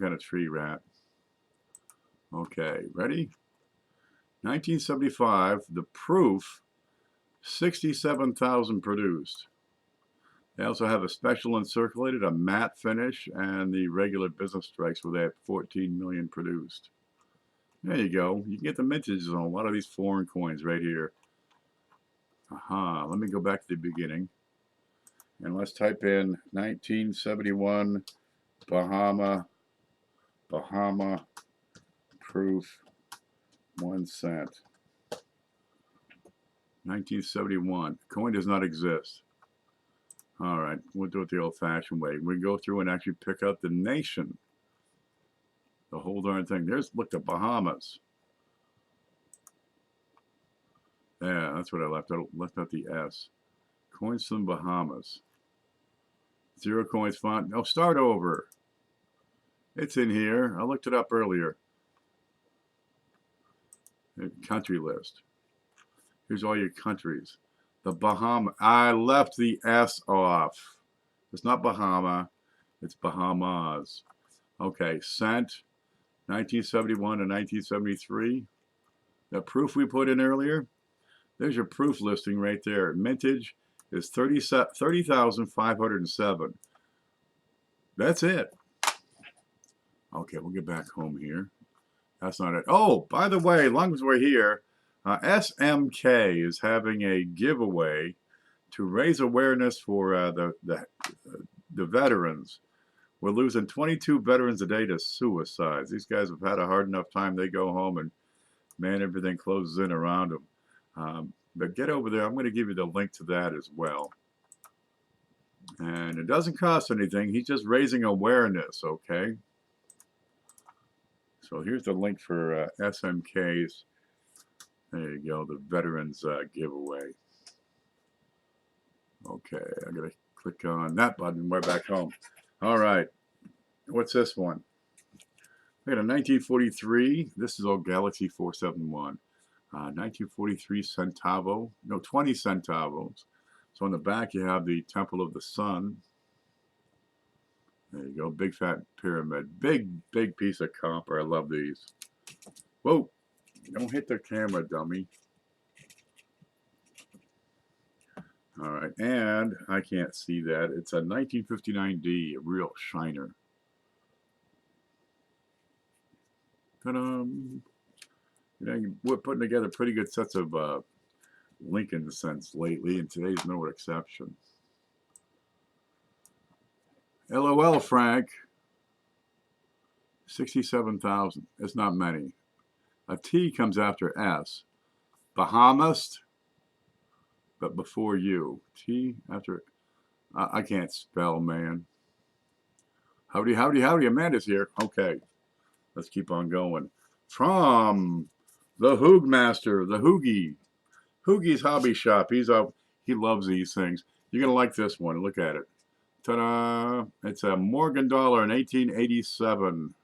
kind of tree rat. Okay, ready? 1975. The proof. 67,000 produced. They also have a special uncirculated, a matte finish, and the regular business strikes where they have 14 million produced. There you go. You can get the mintages on a lot of these foreign coins right here. Aha. Let me go back to the beginning. And let's type in 1971 Bahama proof 1 cent. 1971. Coin does not exist. All right. We'll do it the old-fashioned way. We go through and actually pick out the nation. The whole darn thing. Look, the Bahamas. Yeah, that's what I left out. Left out the S. Coins from Bahamas. 0 coins font. No, start over. It's in here. I looked it up earlier. Country list. Here's all your countries. The Bahama. I left the S off. It's not Bahama. It's Bahamas. Okay, cent. 1971 to 1973. That proof we put in earlier, there's your proof listing right there. Mintage is 30,507. That's it. Okay, we'll get back home here. That's not it. Oh, by the way, as long as we're here, SMK is having a giveaway to raise awareness for the veterans. We're losing 22 veterans a day to suicides. These guys have had a hard enough time. They go home and, man, everything closes in around them. But get over there. I'm going to give you the link to that as well. And it doesn't cost anything. He's just raising awareness, okay? So here's the link for Okay, I gotta click on that button. We're back home. All right, what's this one? I got a 1943. This is all Galaxy 471. 1943 centavo, no, 20 centavos. So on the back you have the Temple of the Sun. There you go, big fat pyramid. Big piece of copper. I love these. Whoa, don't hit the camera, dummy. All right, and I can't see that. It's a 1959D, a real shiner. Ta-da! You know, we're putting together pretty good sets of Lincoln cents lately, and today's no exception. LOL, Frank. 67,000. It's not many. A T comes after S. Bahamas, but before you. T after. I can't spell, man. Howdy, howdy, howdy. Amanda's here. Okay, let's keep on going. From the Hoogmaster, the Hoogie. Hoogie's Hobby Shop. He loves these things. You're gonna like this one. Look at it. Ta-da! It's a Morgan dollar in 1887.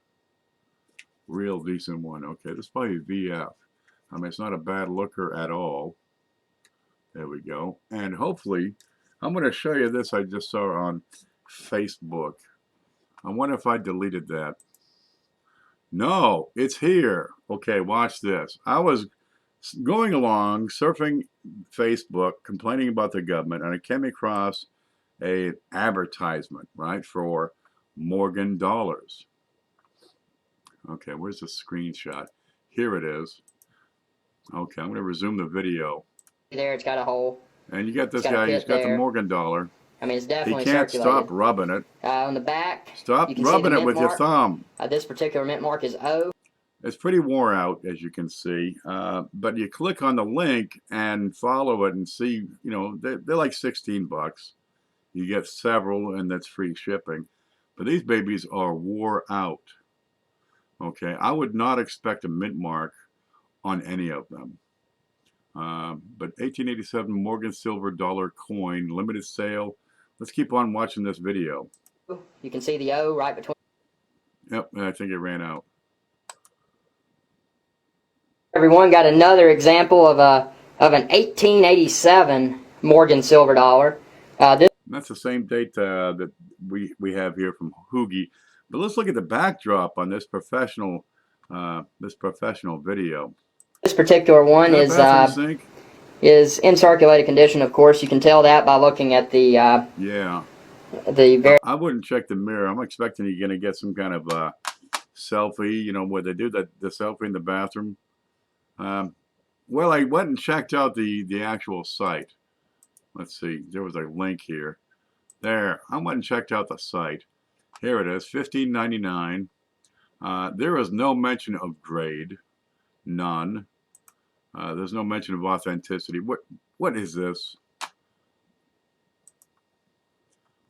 Real decent one. Okay, this is probably VF. I mean, it's not a bad looker at all. There we go. And hopefully, I'm going to show you this I just saw on Facebook. I wonder if I deleted that. No, it's here. Okay, watch this. I was going along, surfing Facebook, complaining about the government, and I came across an advertisement, right, for Morgan dollars. Okay, where's the screenshot? Here it is. Okay, I'm going to resume the video. There, it's got a hole. And you got this guy, he's got the Morgan dollar. I mean, it's definitely He can't circulated. stop rubbing it. On the back, Stop rubbing it with your thumb. This particular mint mark is O. It's pretty wore out, as you can see. But you click on the link and follow it and see, you know, they're like 16 bucks. You get several, and that's free shipping. But these babies are wore out. Okay, I would not expect a mint mark on any of them. But 1887 Morgan silver dollar coin, limited sale. Let's keep on watching this video. You can see the O right between. Yep, I think it ran out. Everyone got another example of an 1887 Morgan silver dollar. That's the same date that we have here from Hoogie. But let's look at the backdrop on this professional video. This particular one is in circulated condition. Of course, you can tell that by looking at the yeah. I wouldn't check the mirror. I'm expecting you're going to get some kind of selfie, you know, where they do the selfie in the bathroom. Well, I went and checked out the actual site. Let's see. There was a link here. There. I went and checked out the site. Here it is, $15.99. There is no mention of grade. None. There's no mention of authenticity. What is this?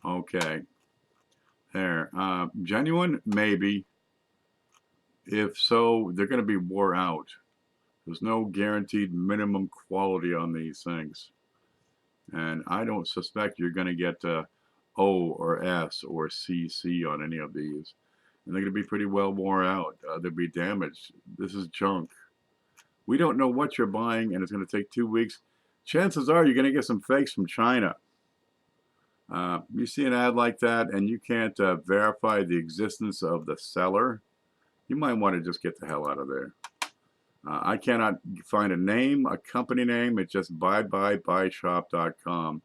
Okay. There. Genuine? Maybe. If so, they're going to be wore out. There's no guaranteed minimum quality on these things. And I don't suspect you're going to get O or S or CC on any of these. And they're going to be pretty well worn out. They'll be damaged. This is junk. We don't know what you're buying, and it's going to take 2 weeks. Chances are you're going to get some fakes from China. You see an ad like that, and you can't verify the existence of the seller, you might want to just get the hell out of there. I cannot find a name, a company name. It's just buyshop.com.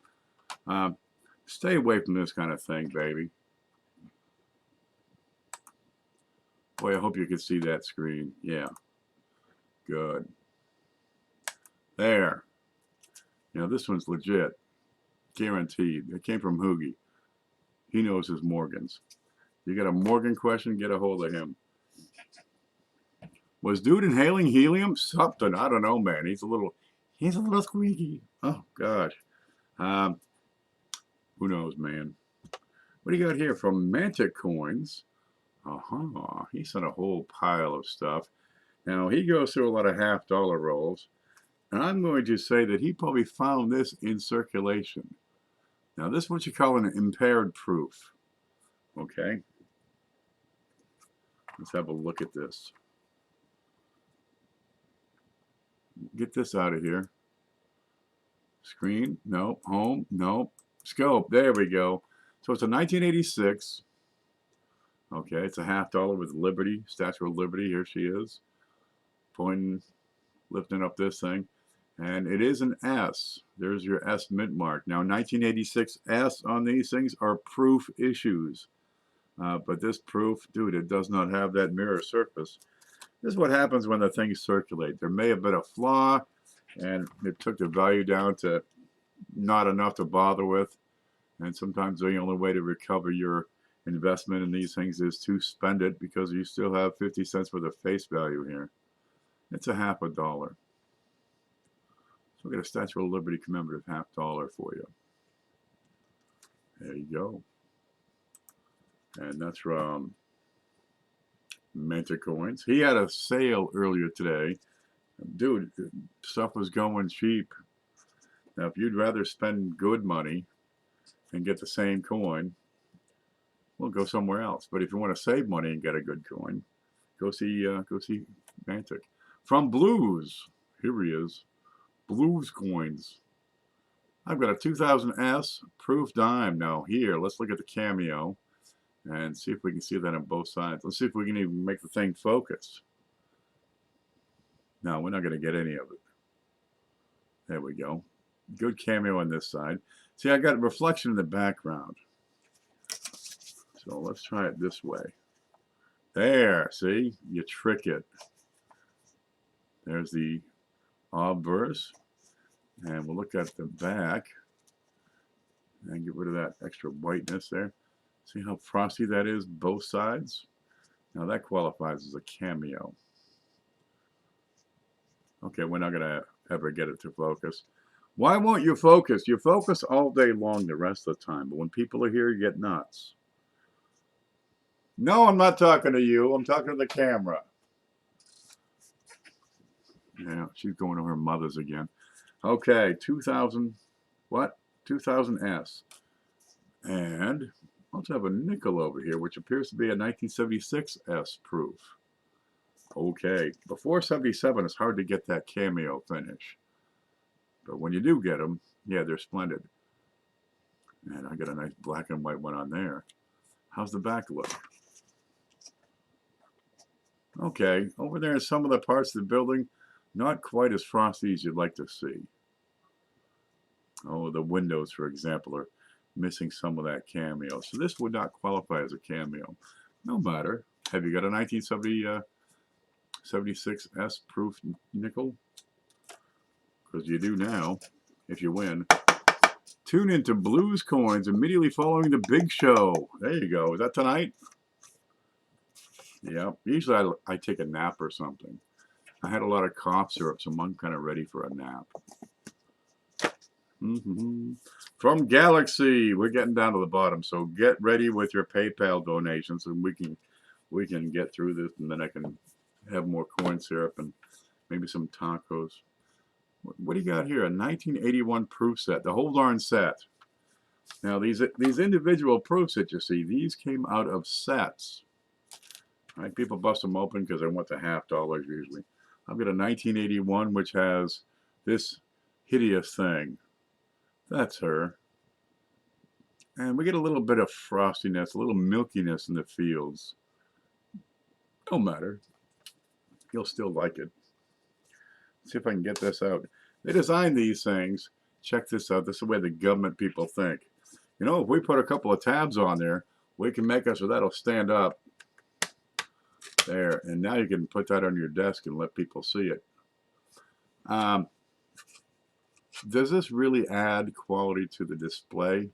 Stay away from this kind of thing, baby. Boy, I hope you can see that screen. Yeah. Good. There. You know, this one's legit. Guaranteed. It came from Hoogie. He knows his Morgans. You got a Morgan question? Get a hold of him. Was dude inhaling helium? Something. I don't know, man. He's a little squeaky. Oh, gosh. Who knows, man? What do you got here from Mantic Coins? He sent a whole pile of stuff. Now, he goes through a lot of half-dollar rolls. And I'm going to say that he probably found this in circulation. Now this is what you call an impaired proof. Okay. Let's have a look at this. Get this out of here. Screen, no. Home, no. Scope, there we go. So it's a 1986. Okay, it's a $50 with Liberty, Statue of Liberty. Here she is, pointing, lifting up this thing. And it is an S. There's your S mint mark. Now 1986 S on these things are proof issues. But this proof, dude, it does not have that mirror surface. This is what happens when the things circulate. There may have been a flaw, and it took the value down to not enough to bother with. And sometimes the only way to recover your investment in these things is to spend it, because you still have 50 cents worth of face value here. It's a $50. So we'll get a Statue of Liberty commemorative $50 for you. There you go. And that's from Mentor Coins. He had a sale earlier today. Dude, stuff was going cheap. Now, if you'd rather spend good money and get the same coin, well, go somewhere else. But if you want to save money and get a good coin, go see Mantic. From Blues, here he is. Blues Coins. I've got a 2000S proof dime. Now here, let's look at the cameo and see if we can see that on both sides. Let's see if we can even make the thing focus. No, we're not going to get any of it. There we go. Good cameo on this side. See, I got a reflection in the background. So let's try it this way. There, see? You trick it. There's the obverse. And we'll look at the back and get rid of that extra whiteness there. See how frosty that is, both sides? Now that qualifies as a cameo. Okay, we're not going to ever get it to focus. Why won't you focus? You focus all day long the rest of the time, but when people are here, you get nuts. No, I'm not talking to you. I'm talking to the camera. Yeah, she's going to her mother's again. Okay, 2000, what? 2000S. And let's have a nickel over here, which appears to be a 1976S proof. Okay, before 77, it's hard to get that cameo finish. But when you do get them, yeah, they're splendid. And I got a nice black and white one on there. How's the back look? Okay, over there in some of the parts of the building, not quite as frosty as you'd like to see. Oh, the windows, for example, are missing some of that cameo. So this would not qualify as a cameo. No matter. Have you got a 1976S proof nickel? Because you do now, if you win. Tune into Blues Coins immediately following the big show. There you go. Is that tonight? Yeah. Usually I take a nap or something. I had a lot of cough syrup, so I'm kind of ready for a nap. From Galaxy, we're getting down to the bottom, so get ready with your PayPal donations, and we can get through this, and then I can have more corn syrup and maybe some tacos. What do you got here? A 1981 proof set, the whole darn set. Now these individual proofs that you see, these came out of sets. Right? People bust them open because they want the $50 usually. I've got a 1981 which has this hideous thing. That's her. And we get a little bit of frostiness, a little milkiness in the fields. No matter. You'll still like it. See if I can get this out. They designed these things. Check this out. This is the way the government people think. You know, if we put a couple of tabs on there, we can make it so that'll stand up. There. And now you can put that on your desk and let people see it. Does this really add quality to the display?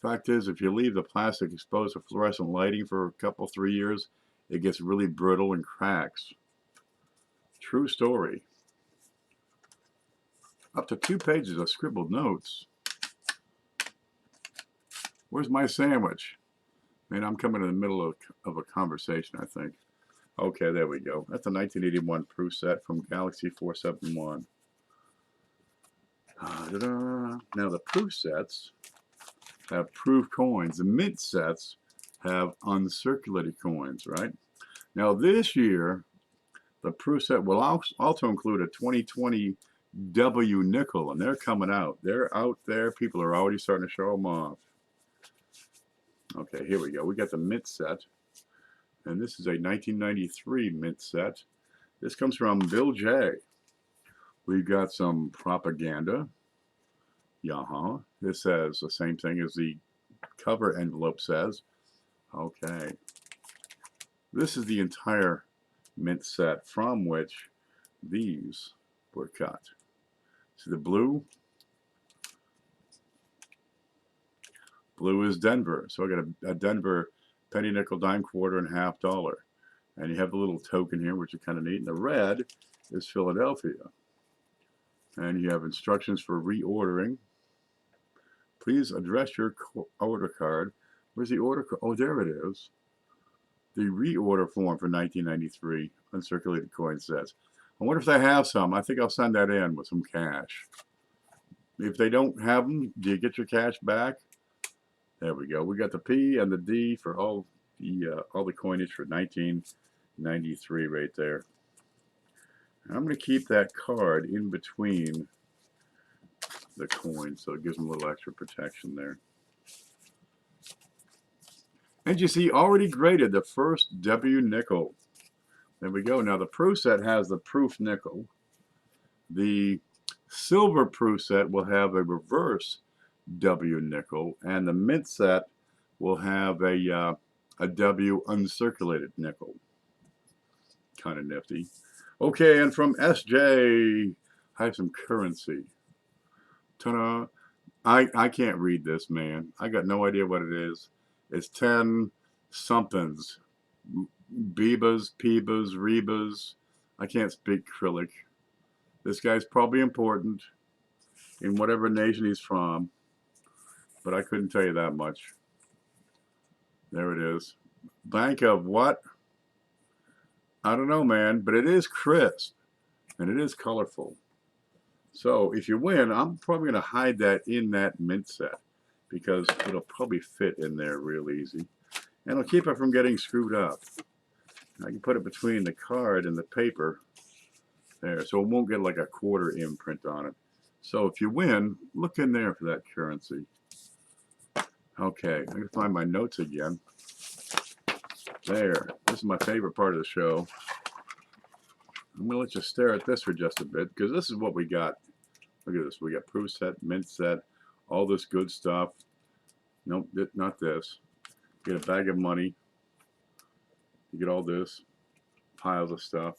Fact is, if you leave the plastic exposed to fluorescent lighting for a couple, 3 years, it gets really brittle and cracks. True story. Up to 2 pages of scribbled notes. Where's my sandwich? Man, I'm coming in the middle of a conversation, I think. Okay, there we go. That's a 1981 proof set from Galaxy 471. Now the proof sets have proof coins. The mint sets have uncirculated coins, right? Now this year, the proof set will also include a 2020 W nickel, and they're coming out. They're out there. People are already starting to show them off. Okay, here we go. We got the mint set, and this is a 1993 mint set. This comes from Bill J. We've got some propaganda. Yaha. This says the same thing as the cover envelope says. Okay. This is the entire mint set from which these were cut. See the blue? Blue is Denver. So I got a Denver penny, nickel, dime, quarter, and half dollar. And you have the little token here, which is kind of neat. And the red is Philadelphia. And you have instructions for reordering. Please address your order card. Where's the order card? Oh, there it is. The reorder form for 1993 uncirculated coin sets. I wonder if they have some. I think I'll send that in with some cash. If they don't have them, do you get your cash back? There we go. We got the P and the D for all the coinage for 1993 right there. And I'm going to keep that card in between the coins, so it gives them a little extra protection there. And you see, already graded the first W nickel. There we go. Now the proof set has the proof nickel. The silver proof set will have a reverse W nickel, and the mint set will have a W uncirculated nickel. Kind of nifty. Okay, and from SJ, I have some currency. Ta-da! I can't read this, man. I got no idea what it is. It's 10 somethings. Bebas, Pebas, Rebas. I can't speak Cyrillic. This guy's probably important in whatever nation he's from, but I couldn't tell you that much. There it is. Bank of what? I don't know, man, but it is crisp and it is colorful. So if you win, I'm probably going to hide that in that mint set because it'll probably fit in there real easy. And it'll keep it from getting screwed up. I can put it between the card and the paper there, so it won't get like a quarter imprint on it. So if you win, look in there for that currency. Okay, I can find my notes again. There, this is my favorite part of the show. I'm going to let you stare at this for just a bit, because this is what we got. Look at this. We got proof set, mint set, all this good stuff. Nope, not this. You get a bag of money. You get all this. Piles of stuff.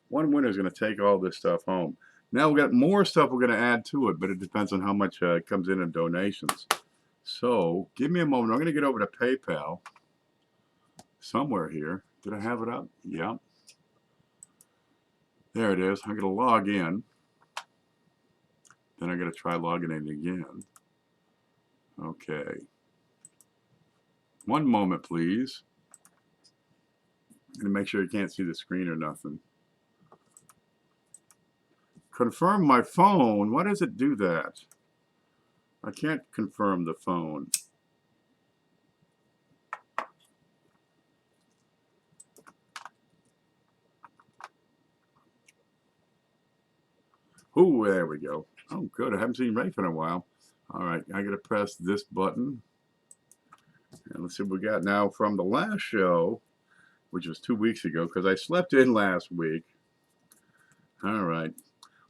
One winner is going to take all this stuff home. Now we've got more stuff we're going to add to it, but it depends on how much comes in donations. So, give me a moment. I'm going to get over to PayPal. Somewhere here. Did I have it up? Yeah. There it is. I'm going to log in. Then I'm going to try logging in again. Okay. One moment, please. I'm going to make sure you can't see the screen or nothing. Confirm my phone. Why does it do that? I can't confirm the phone. Oh, there we go. Oh, good. I haven't seen Rafe in a while. All right, I got to press this button. And let's see what we got now from the last show, which was 2 weeks ago, because I slept in last week. All right.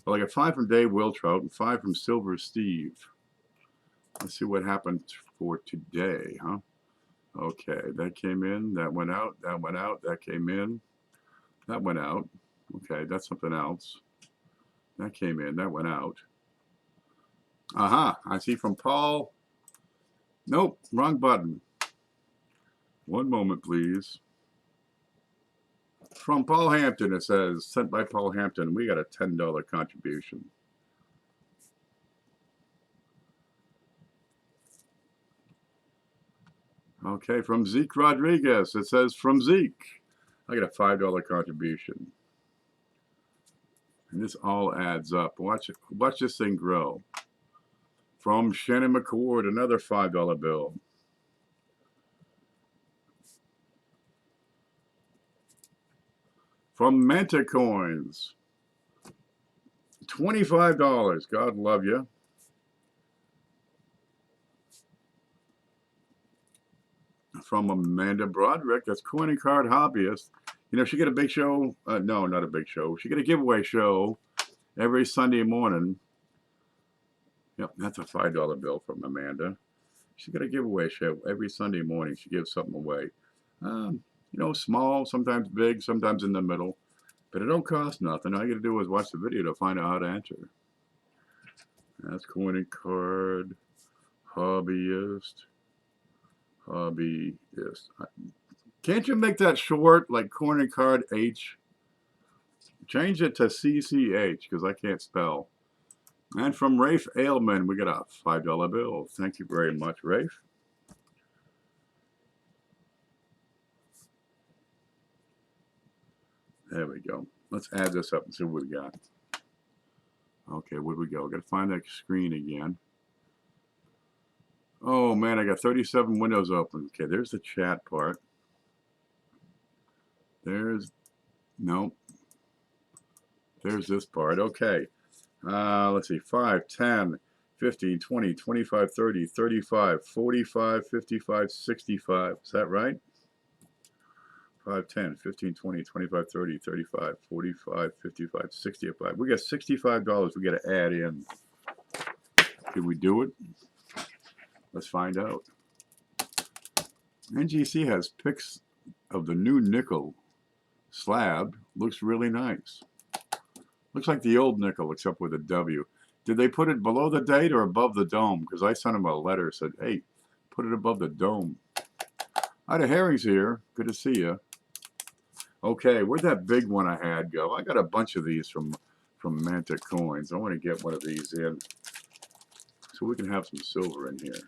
Well, I got 5 from Dave Wiltrout and 5 from Silver Steve. Let's see what happened for today, huh? Okay, that came in, that went out, that went out, that came in, that went out. Okay, that's something else. That came in, that went out. Aha, I see from Paul. Nope, wrong button. One moment, please. From Paul Hampton, it says, sent by Paul Hampton, we got a $10 contribution. Okay, from Zeke Rodriguez, it says, from Zeke, I got a $5 contribution. And this all adds up. Watch this thing grow. From Shannon McCord, another $5 bill. From Manta Coins, $25. God love you. From Amanda Broderick, that's Coin and Card Hobbyist. You know, she get a big show. No, not a big show. She get a giveaway show every Sunday morning. Yep, that's a $5 bill from Amanda. She got a giveaway show every Sunday morning. She gives something away. You know, small, sometimes big, sometimes in the middle. But it don't cost nothing. All you got to do is watch the video to find out how to enter. That's Coin and Card Hobbyist. Can't you make that short, like Coin and Card H? Change it to CCH, because I can't spell. And from Rafe Ailman, we got a $5 bill. Thank you very much, Rafe. There we go. Let's add this up and see what we got. Okay, where'd we go? Got to find that screen again. Oh man, I got 37 windows open. Okay, there's the chat part. There's this part. Okay. Let's see. 5, 10, 15, 20, 25, 30, 35, 45, 55, 65. Is that right? 5, 10, 15, 20, 25, 30, 35, 45, 55, 65. We got $65 we got to add in. Can we do it? Let's find out. NGC has pics of the new nickel slab. Looks really nice. Looks like the old nickel except with a W. Did they put it below the date or above the dome? Because I sent them a letter said, hey, put it above the dome. Ida Herring's here. Good to see you. Okay, where'd that big one I had go? I got a bunch of these from Manta Coins. I want to get one of these in so we can have some silver in here.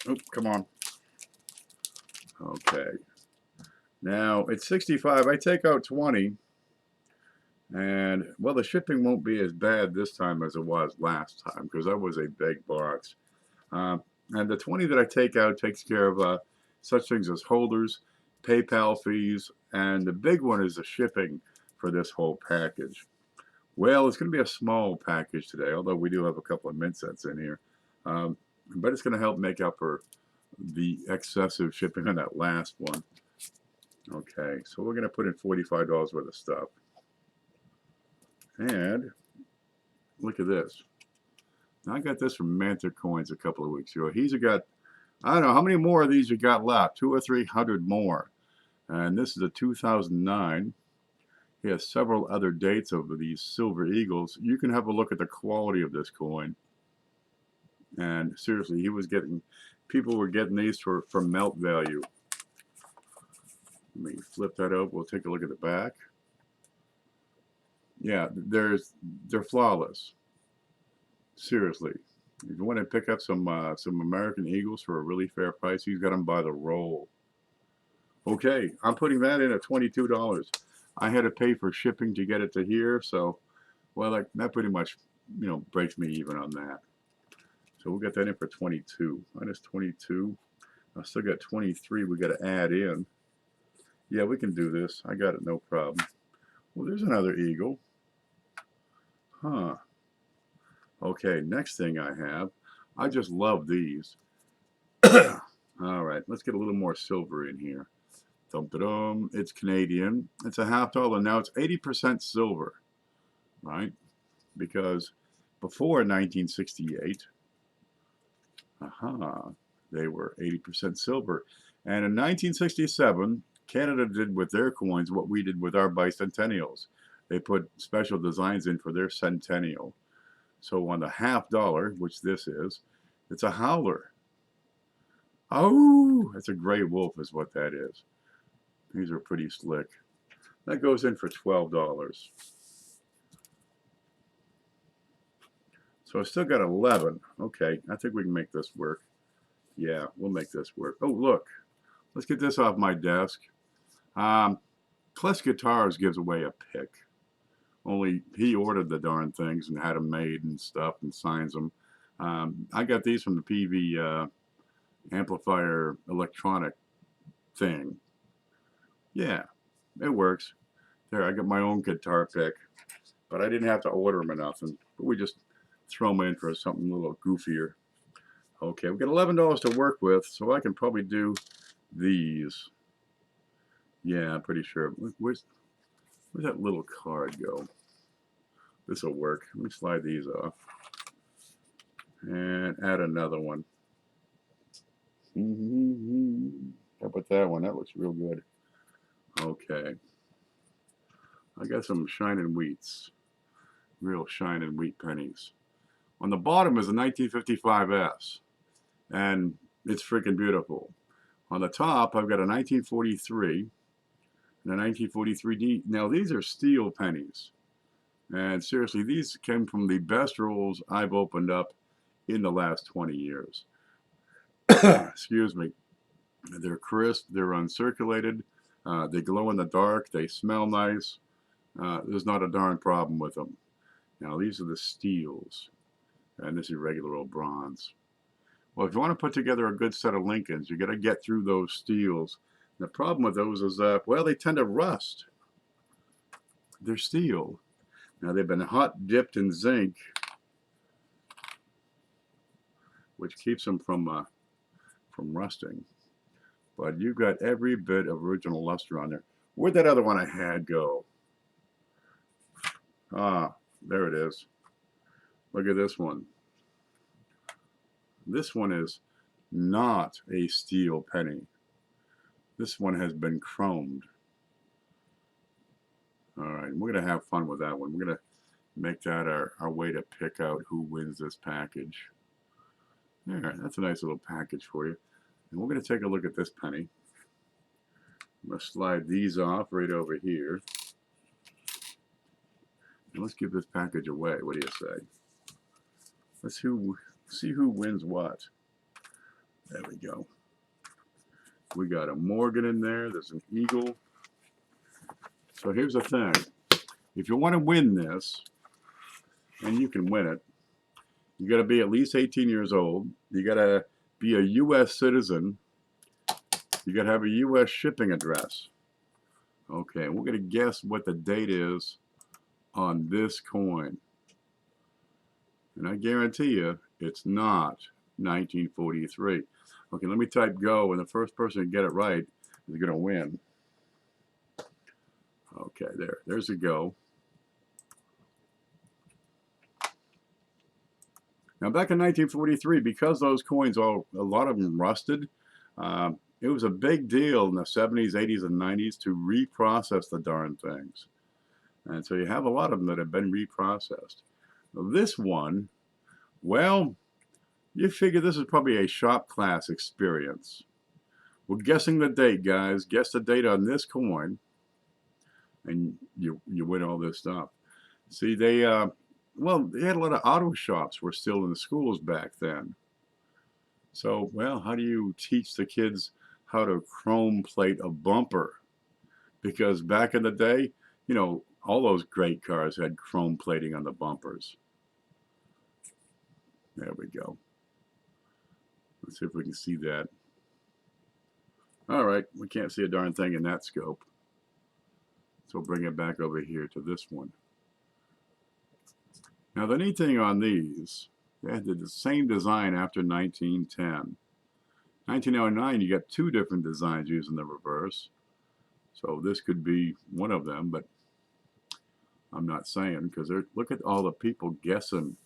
Oh, come on. Okay. Now, it's 65. I take out 20. And, well, the shipping won't be as bad this time as it was last time because that was a big box. And the 20 that I take out takes care of such things as holders, PayPal fees, and the big one is the shipping for this whole package. Well, it's going to be a small package today, although we do have a couple of mint cents in here. But it's going to help make up for the excessive shipping on that last one. Okay, so we're going to put in $45 worth of stuff. And look at this. Now I got this from Manta Coins a couple of weeks ago. He's got, I don't know, how many more of these you got left? 200 or 300 more. And this is a 2009. He has several other dates of these silver eagles. You can have a look at the quality of this coin. And seriously, people were getting these for melt value. Let me flip that over. We'll take a look at the back. Yeah, they're flawless. Seriously, if you want to pick up some American Eagles for a really fair price, he's got them by the roll. Okay, I'm putting that in at $22. I had to pay for shipping to get it to here, so well, that pretty much, you know, breaks me even on that. So we'll get that in for 22 minus 22. I still got 23. We got to add in. Yeah, we can do this. I got it, no problem. Well, there's another eagle. Huh. Okay, next thing I have, I just love these. All right, let's get a little more silver in here. Dum-da-dum. It's Canadian. It's a $50. Now it's 80% silver, right? Because before 1968, they were 80% silver. And in 1967, Canada did with their coins what we did with our bicentennials. They put special designs in for their centennial. So on the $50, which this is, it's a howler. Oh, that's a gray wolf is what that is. These are pretty slick. That goes in for $12. So I still got 11. Okay, I think we can make this work. Yeah, we'll make this work. Oh, look. Let's get this off my desk. Kless Guitars gives away a pick. Only he ordered the darn things and had them made and stuff and signs them. I got these from the PV amplifier electronic thing. Yeah, it works. There, I got my own guitar pick, but I didn't have to order them or nothing. But we just throw them in for something a little goofier. Okay, we've got $11 to work with, so I can probably do these. Yeah, I'm pretty sure. Where's that little card go? This will work. Let me slide these off and add another one. How about that one? That looks real good. Okay. I got some shining wheats. Real shining wheat pennies. On the bottom is a 1955S. And it's freaking beautiful. On the top, I've got a 1943 and a 1943D. Now, these are steel pennies. And seriously, these came from the best rolls I've opened up in the last 20 years. Excuse me. They're crisp, they're uncirculated, they glow in the dark, they smell nice. There's not a darn problem with them. Now, these are the steels, and this is regular old bronze. Well, if you want to put together a good set of Lincolns, you got to get through those steels. The problem with those is that, well, they tend to rust. They're steel. Now, they've been hot dipped in zinc, which keeps them from rusting. But you've got every bit of original luster on there. Where'd that other one I had go? Ah, there it is. Look at this one. This one is not a steel penny. This one has been chromed. All right, we're going to have fun with that one. We're going to make that our way to pick out who wins this package. There, that's a nice little package for you. And we're going to take a look at this penny. I'm going to slide these off right over here. And let's give this package away. What do you say? Let's see who wins what. There we go. We got a Morgan in there. There's an Eagle. So here's the thing. If you want to win this, and you can win it, you got to be at least 18 years old. You got to be a U.S. citizen. You got to have a U.S. shipping address. Okay, we're going to guess what the date is on this coin. And I guarantee you, it's not 1943. Okay, let me type go, and the first person to get it right is going to win. Okay, there's a go. Now, back in 1943, because those coins, a lot of them rusted, it was a big deal in the 70s, 80s, and 90s to reprocess the darn things. And so you have a lot of them that have been reprocessed. Now, this one, well, you figure this is probably a shop class experience. We're guessing the date, guys. Guess the date on this coin, and you win all this stuff. See, they had a lot of auto shops were still in the schools back then. So, well, how do you teach the kids how to chrome plate a bumper? Because back in the day, you know, all those great cars had chrome plating on the bumpers. There we go. Let's see if we can see that. All right, we can't see a darn thing in that scope. So we'll bring it back over here to this one. Now, the neat thing on these, they had the same design after 1910. 1909, you got two different designs using the reverse. So this could be one of them, but I'm not saying, because look at all the people guessing.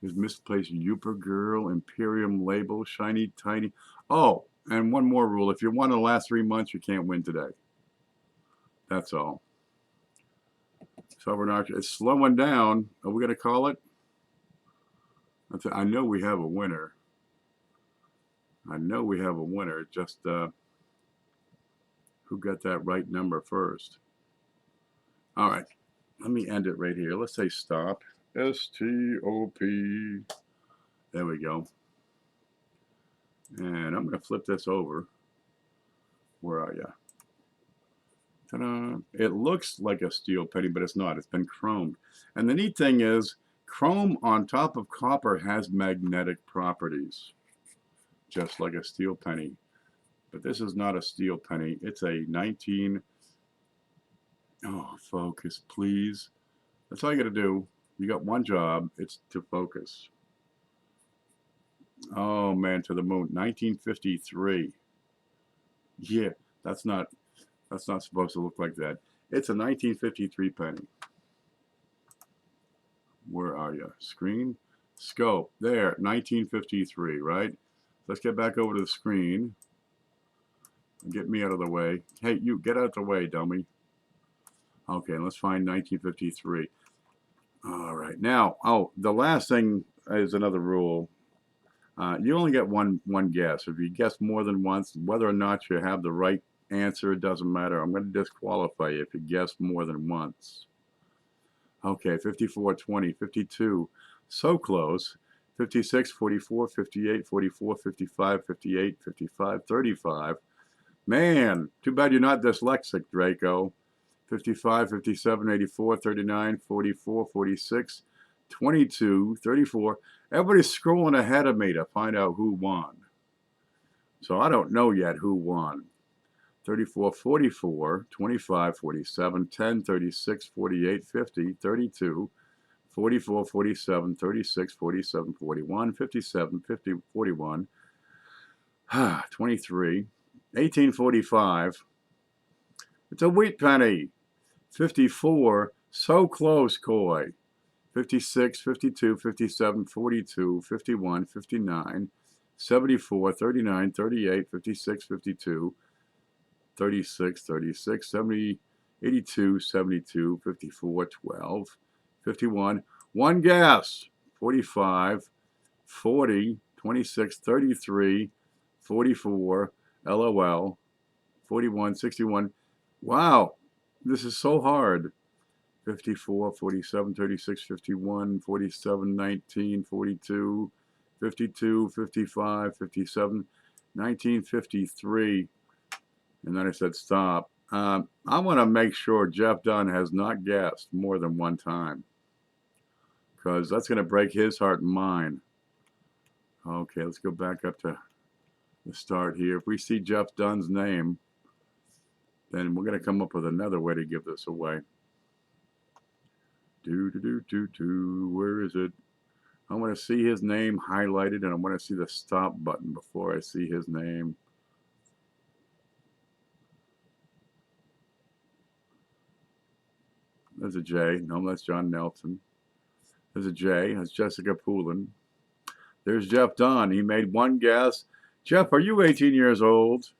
There's misplaced Uper Girl, Imperium label, shiny, tiny. Oh, and one more rule. If you won the last 3 months, you can't win today. That's all. Sovereign Archer, it's slowing down. Are we going to call it? I know we have a winner. I know we have a winner. Just who got that right number first? All right. Let me end it right here. Let's say stop. S-T-O-P. There we go. And I'm going to flip this over. Where are you? Ta-da. It looks like a steel penny, but it's not. It's been chromed. And the neat thing is, chrome on top of copper has magnetic properties, just like a steel penny. But this is not a steel penny. It's a 19... Oh, focus, please. That's all you got to do. You got one job. It's to focus. Oh, man, to the moon. 1953. Yeah, that's not supposed to look like that. It's a 1953 penny. Where are you? Screen? Scope. There, 1953, right? Let's get back over to the screen. Get me out of the way. Hey, you, get out of the way, dummy. Okay, let's find 1953. All right. Now, oh, the last thing is another rule. You only get one guess. If you guess more than once, whether or not you have the right answer, it doesn't matter. I'm going to disqualify you if you guess more than once. Okay, 54, 20, 52. So close. 56, 44, 58, 44, 55, 58, 55, 35. Man, too bad you're not dyslexic, Draco. 55, 57, 84, 39, 44, 46, 22, 34. Everybody's scrolling ahead of me to find out who won. So I don't know yet who won. 34, 44, 25, 47, 10, 36, 48, 50, 32, 44, 47, 36, 47, 41, 57, 50, 41, 23, 1845. It's a wheat penny. 54, so close, Coy. 56, 52, 57, 42, 51, 59, 74, 39, 38, 56, 52, 36, 36, 70, 82, 72, 54, 12, 51. One guess. 45, 40, 26, 33, 44, LOL, 41, 61. Wow, this is so hard. 54, 47, 36, 51, 47, 19, 42, 52, 55, 57, 1953. And then I said stop. I want to make sure Jeff Dunn has not guessed more than one time, because that's going to break his heart and mind. Okay, let's go back up to the start here. If we see Jeff Dunn's name, then we're going to come up with another way to give this away. Where is it? I want to see his name highlighted, and I want to see the stop button before I see his name. There's a J. No, that's John Nelson. There's a J. That's Jessica Poulin. There's Jeff Dunn. He made one guess. Jeff, are you 18 years old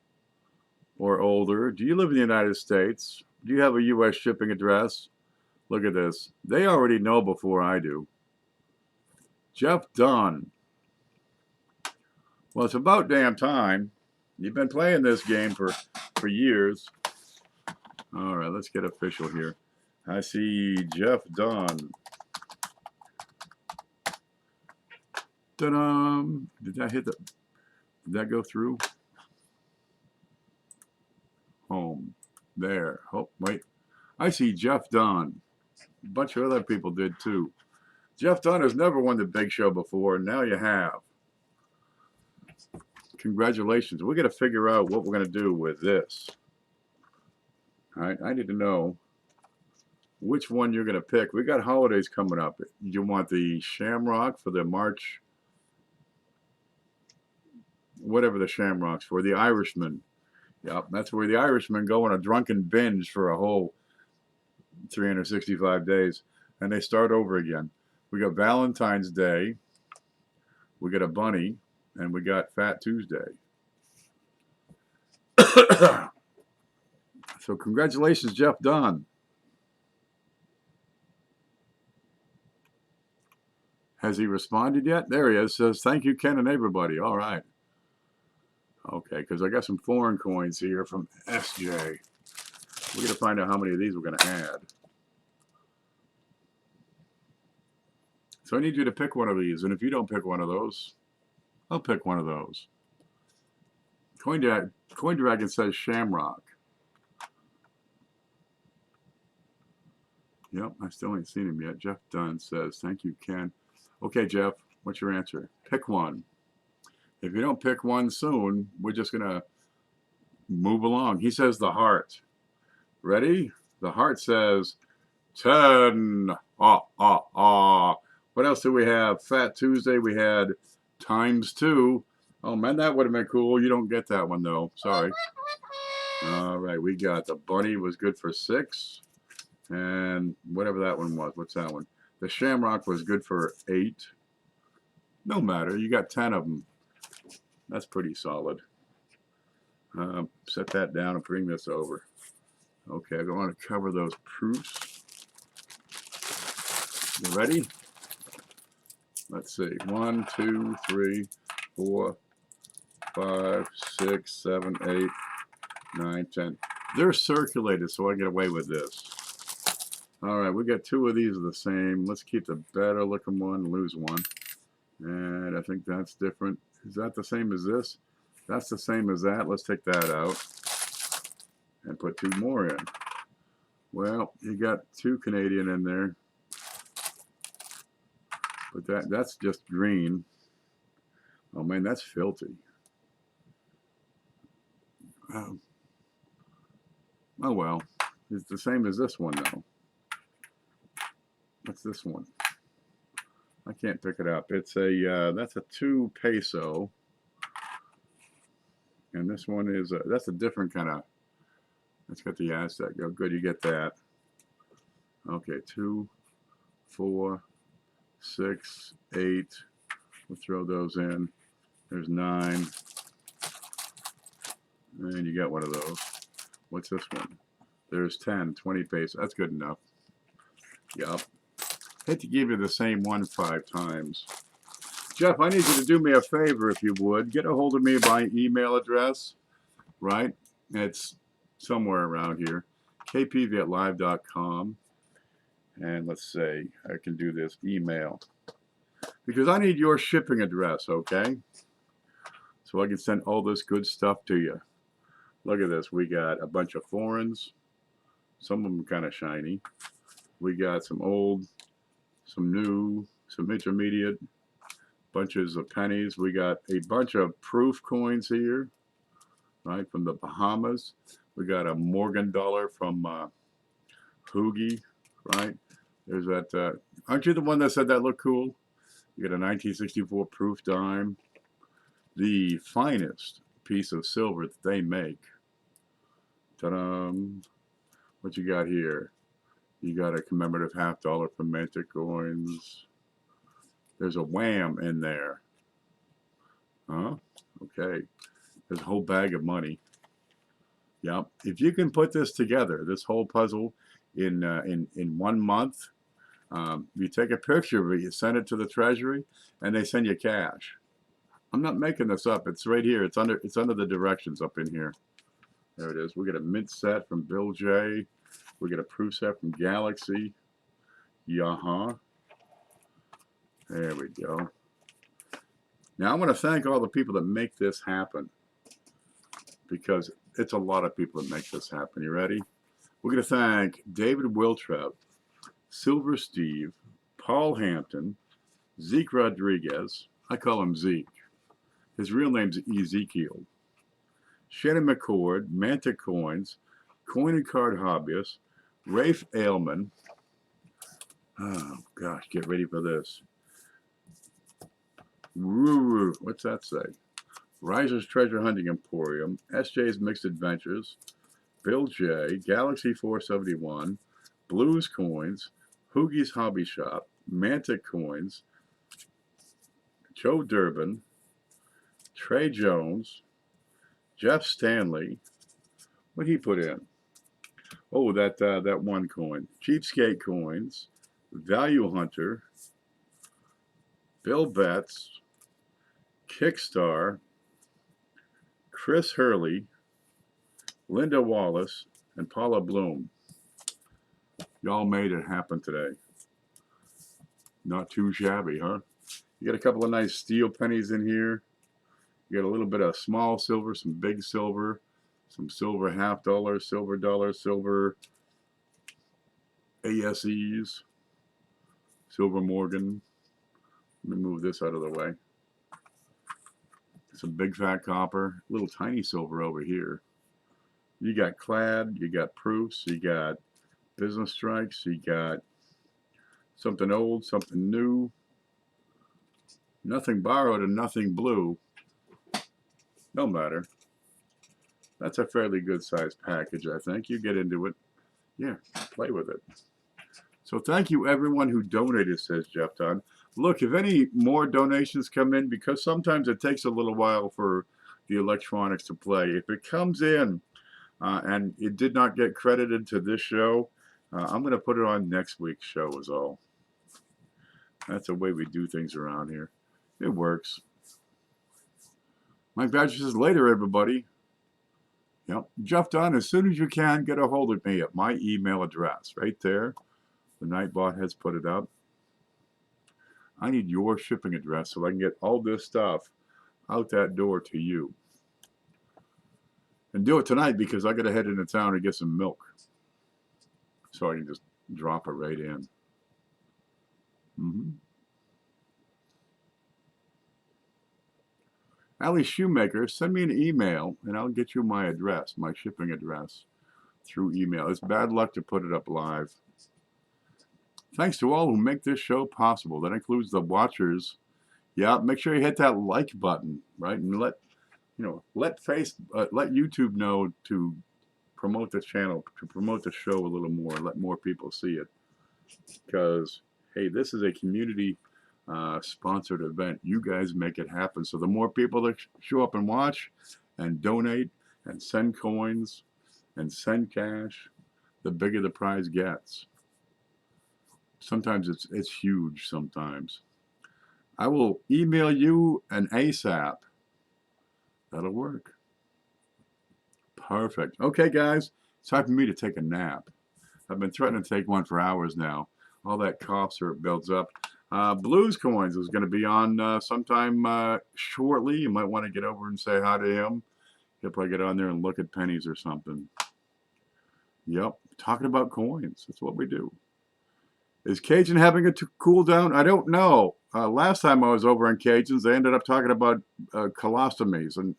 or older? Do you live in the United States? Do you have a U.S. shipping address? Look at this. They already know before I do. Jeff Dunn. Well, it's about damn time. You've been playing this game for years. All right, let's get official here. I see Jeff Dunn. Ta-da! Did that go through? Home. There. Oh, wait. I see Jeff Dunn. A bunch of other people did too. Jeff Dunn has never won the big show before, and now you have. Congratulations. We're going to figure out what we're going to do with this. All right, I need to know which one you're going to pick. We got holidays coming up. You want the Shamrock for the March, whatever the Shamrock's for, the Irishman. Yep, that's where the Irishmen go on a drunken binge for a whole 365 days, and they start over again. We got Valentine's Day, we got a bunny, and we got Fat Tuesday. So congratulations, Jeff Dunn. Has he responded yet? There he is. Says, thank you, Ken and everybody. All right. Okay, because I got some foreign coins here from SJ. We're going to find out how many of these we're going to add. So I need you to pick one of these, and if you don't pick one of those, I'll pick one of those. Coin Dragon says Shamrock. Yep, I still ain't seen him yet. Jeff Dunn says, thank you, Ken. Okay, Jeff, what's your answer? Pick one. If you don't pick one soon, we're just going to move along. He says the heart. Ready? The heart says 10. What else do we have? Fat Tuesday, we had ×2. Oh, man, that would have been cool. You don't get that one, though. Sorry. All right, we got the bunny was good for 6. And whatever that one was. What's that one? The shamrock was good for 8. No matter. You got 10 of them. That's pretty solid. Set that down and bring this over. Okay, I want to cover those proofs. You ready? Let's see. 1, 2, 3, 4, 5, 6, 7, 8, 9, 10. They're circulated, so I get away with this. All right, we got 2 of these are the same. Let's keep the better looking one, lose one. And I think that's different. Is that the same as this? That's the same as that. Let's take that out and put 2 more in. Well, you got 2 Canadian in there. But that's just green. Oh man, that's filthy. Oh well, it's the same as this one though. What's this one? I can't pick it up. It's a that's a 2 peso, and this one is that's a different kind of. That's got the Aztec. Go good. You get that. Okay, 2, 4, 6, 8. We'll throw those in. There's 9, and you got one of those. What's this one? There's 10, 20 pesos. That's good enough. Yup. Hate to give you the same one 5 times. Jeff, I need you to do me a favor if you would. Get a hold of me by email address, right? It's somewhere around here. kpv@live.com. And let's say I can do this email. Because I need your shipping address, okay? So I can send all this good stuff to you. Look at this. We got a bunch of foreigns. Some of them kind of shiny. We got some old, some new, some intermediate, bunches of pennies. We got a bunch of proof coins here, right, from the Bahamas. We got a Morgan dollar from Hoogie, right? There's that. Aren't you the one that said that looked cool? You got a 1964 proof dime. The finest piece of silver that they make. Ta-da! What you got here? You got a commemorative $50 from Mantic coins. There's a wham in there. Huh? Okay. There's a whole bag of money. Yep. If you can put this together, this whole puzzle, in 1 month, you take a picture of it, you send it to the Treasury, and they send you cash. I'm not making this up. It's right here. It's under the directions up in here. There it is. We get a mint set from Bill J. We get a proof set from Galaxy. Yaha. There we go. Now I want to thank all the people that make this happen, because it's a lot of people that make this happen. You ready? We're going to thank David Wiltrep, Silver Steve, Paul Hampton, Zeke Rodriguez. I call him Zeke. His real name's Ezekiel. Shannon McCord, Mantic Coins, Coin and Card Hobbyist, Rafe Ailman. Oh gosh, get ready for this. What's that say? Riser's Treasure Hunting Emporium, SJ's Mixed Adventures, Bill J, Galaxy 471, Blues Coins, Hoogie's Hobby Shop, Mantic Coins, Joe Durbin, Trey Jones, Jeff Stanley. What'd he put in? Oh, that one coin. Cheapskate Coins, Value Hunter, Bill Betts, Kickstar, Chris Hurley, Linda Wallace, and Paula Bloom. Y'all made it happen today. Not too shabby, huh? You got a couple of nice steel pennies in here. You got a little bit of small silver, some big silver, some silver $50, silver dollar, silver ASEs, Silver Morgan. Let me move this out of the way. Some big fat copper, little tiny silver over here. You got clad, you got proofs, you got business strikes, you got something old, something new, nothing borrowed and nothing blue. No matter. That's a fairly good sized package, I think. You get into it. Yeah, play with it. So thank you everyone who donated, says Jeff Dunn. Look, if any more donations come in, because sometimes it takes a little while for the electronics to play. If it comes in and it did not get credited to this show, I'm going to put it on next week's show is all. That's the way we do things around here. It works. Mike Badger says, later, everybody. Yep. Jeff Dunn, as soon as you can, get a hold of me at my email address right there. The Nightbot has put it up. I need your shipping address so I can get all this stuff out that door to you. And do it tonight because I got to head into town and get some milk. So I can just drop it right in. Ali Shoemaker, send me an email and I'll get you my address, my shipping address, through email. It's bad luck to put it up live. Thanks to all who make this show possible. That includes the watchers. Yeah, make sure you hit that like button, right? And let YouTube know to promote the channel, to promote the show a little more, let more people see it. Because, hey, this is a community sponsored event. You guys make it happen. So the more people that show up and watch and donate and send coins and send cash, the bigger the prize gets. Sometimes it's huge sometimes. I will email you an ASAP. That'll work. Perfect. Okay, guys, it's time for me to take a nap. I've been threatening to take one for hours now. All that cough syrup builds up. Blues Coins is going to be on sometime shortly. You might want to get over and say hi to him. He'll probably get on there and look at pennies or something. Yep, talking about coins. That's what we do. Is Cajun having a cool down? I don't know. Last time I was over on Cajuns, they ended up talking about colostomies, and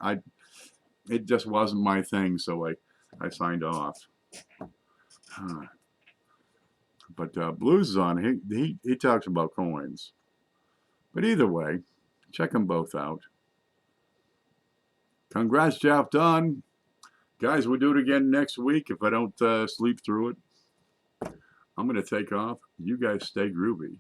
it just wasn't my thing, so I signed off. But Blues is on. He talks about coins. But either way, check them both out. Congrats, Jeff Dunn. Guys, we'll do it again next week if I don't sleep through it. I'm going to take off. You guys stay groovy.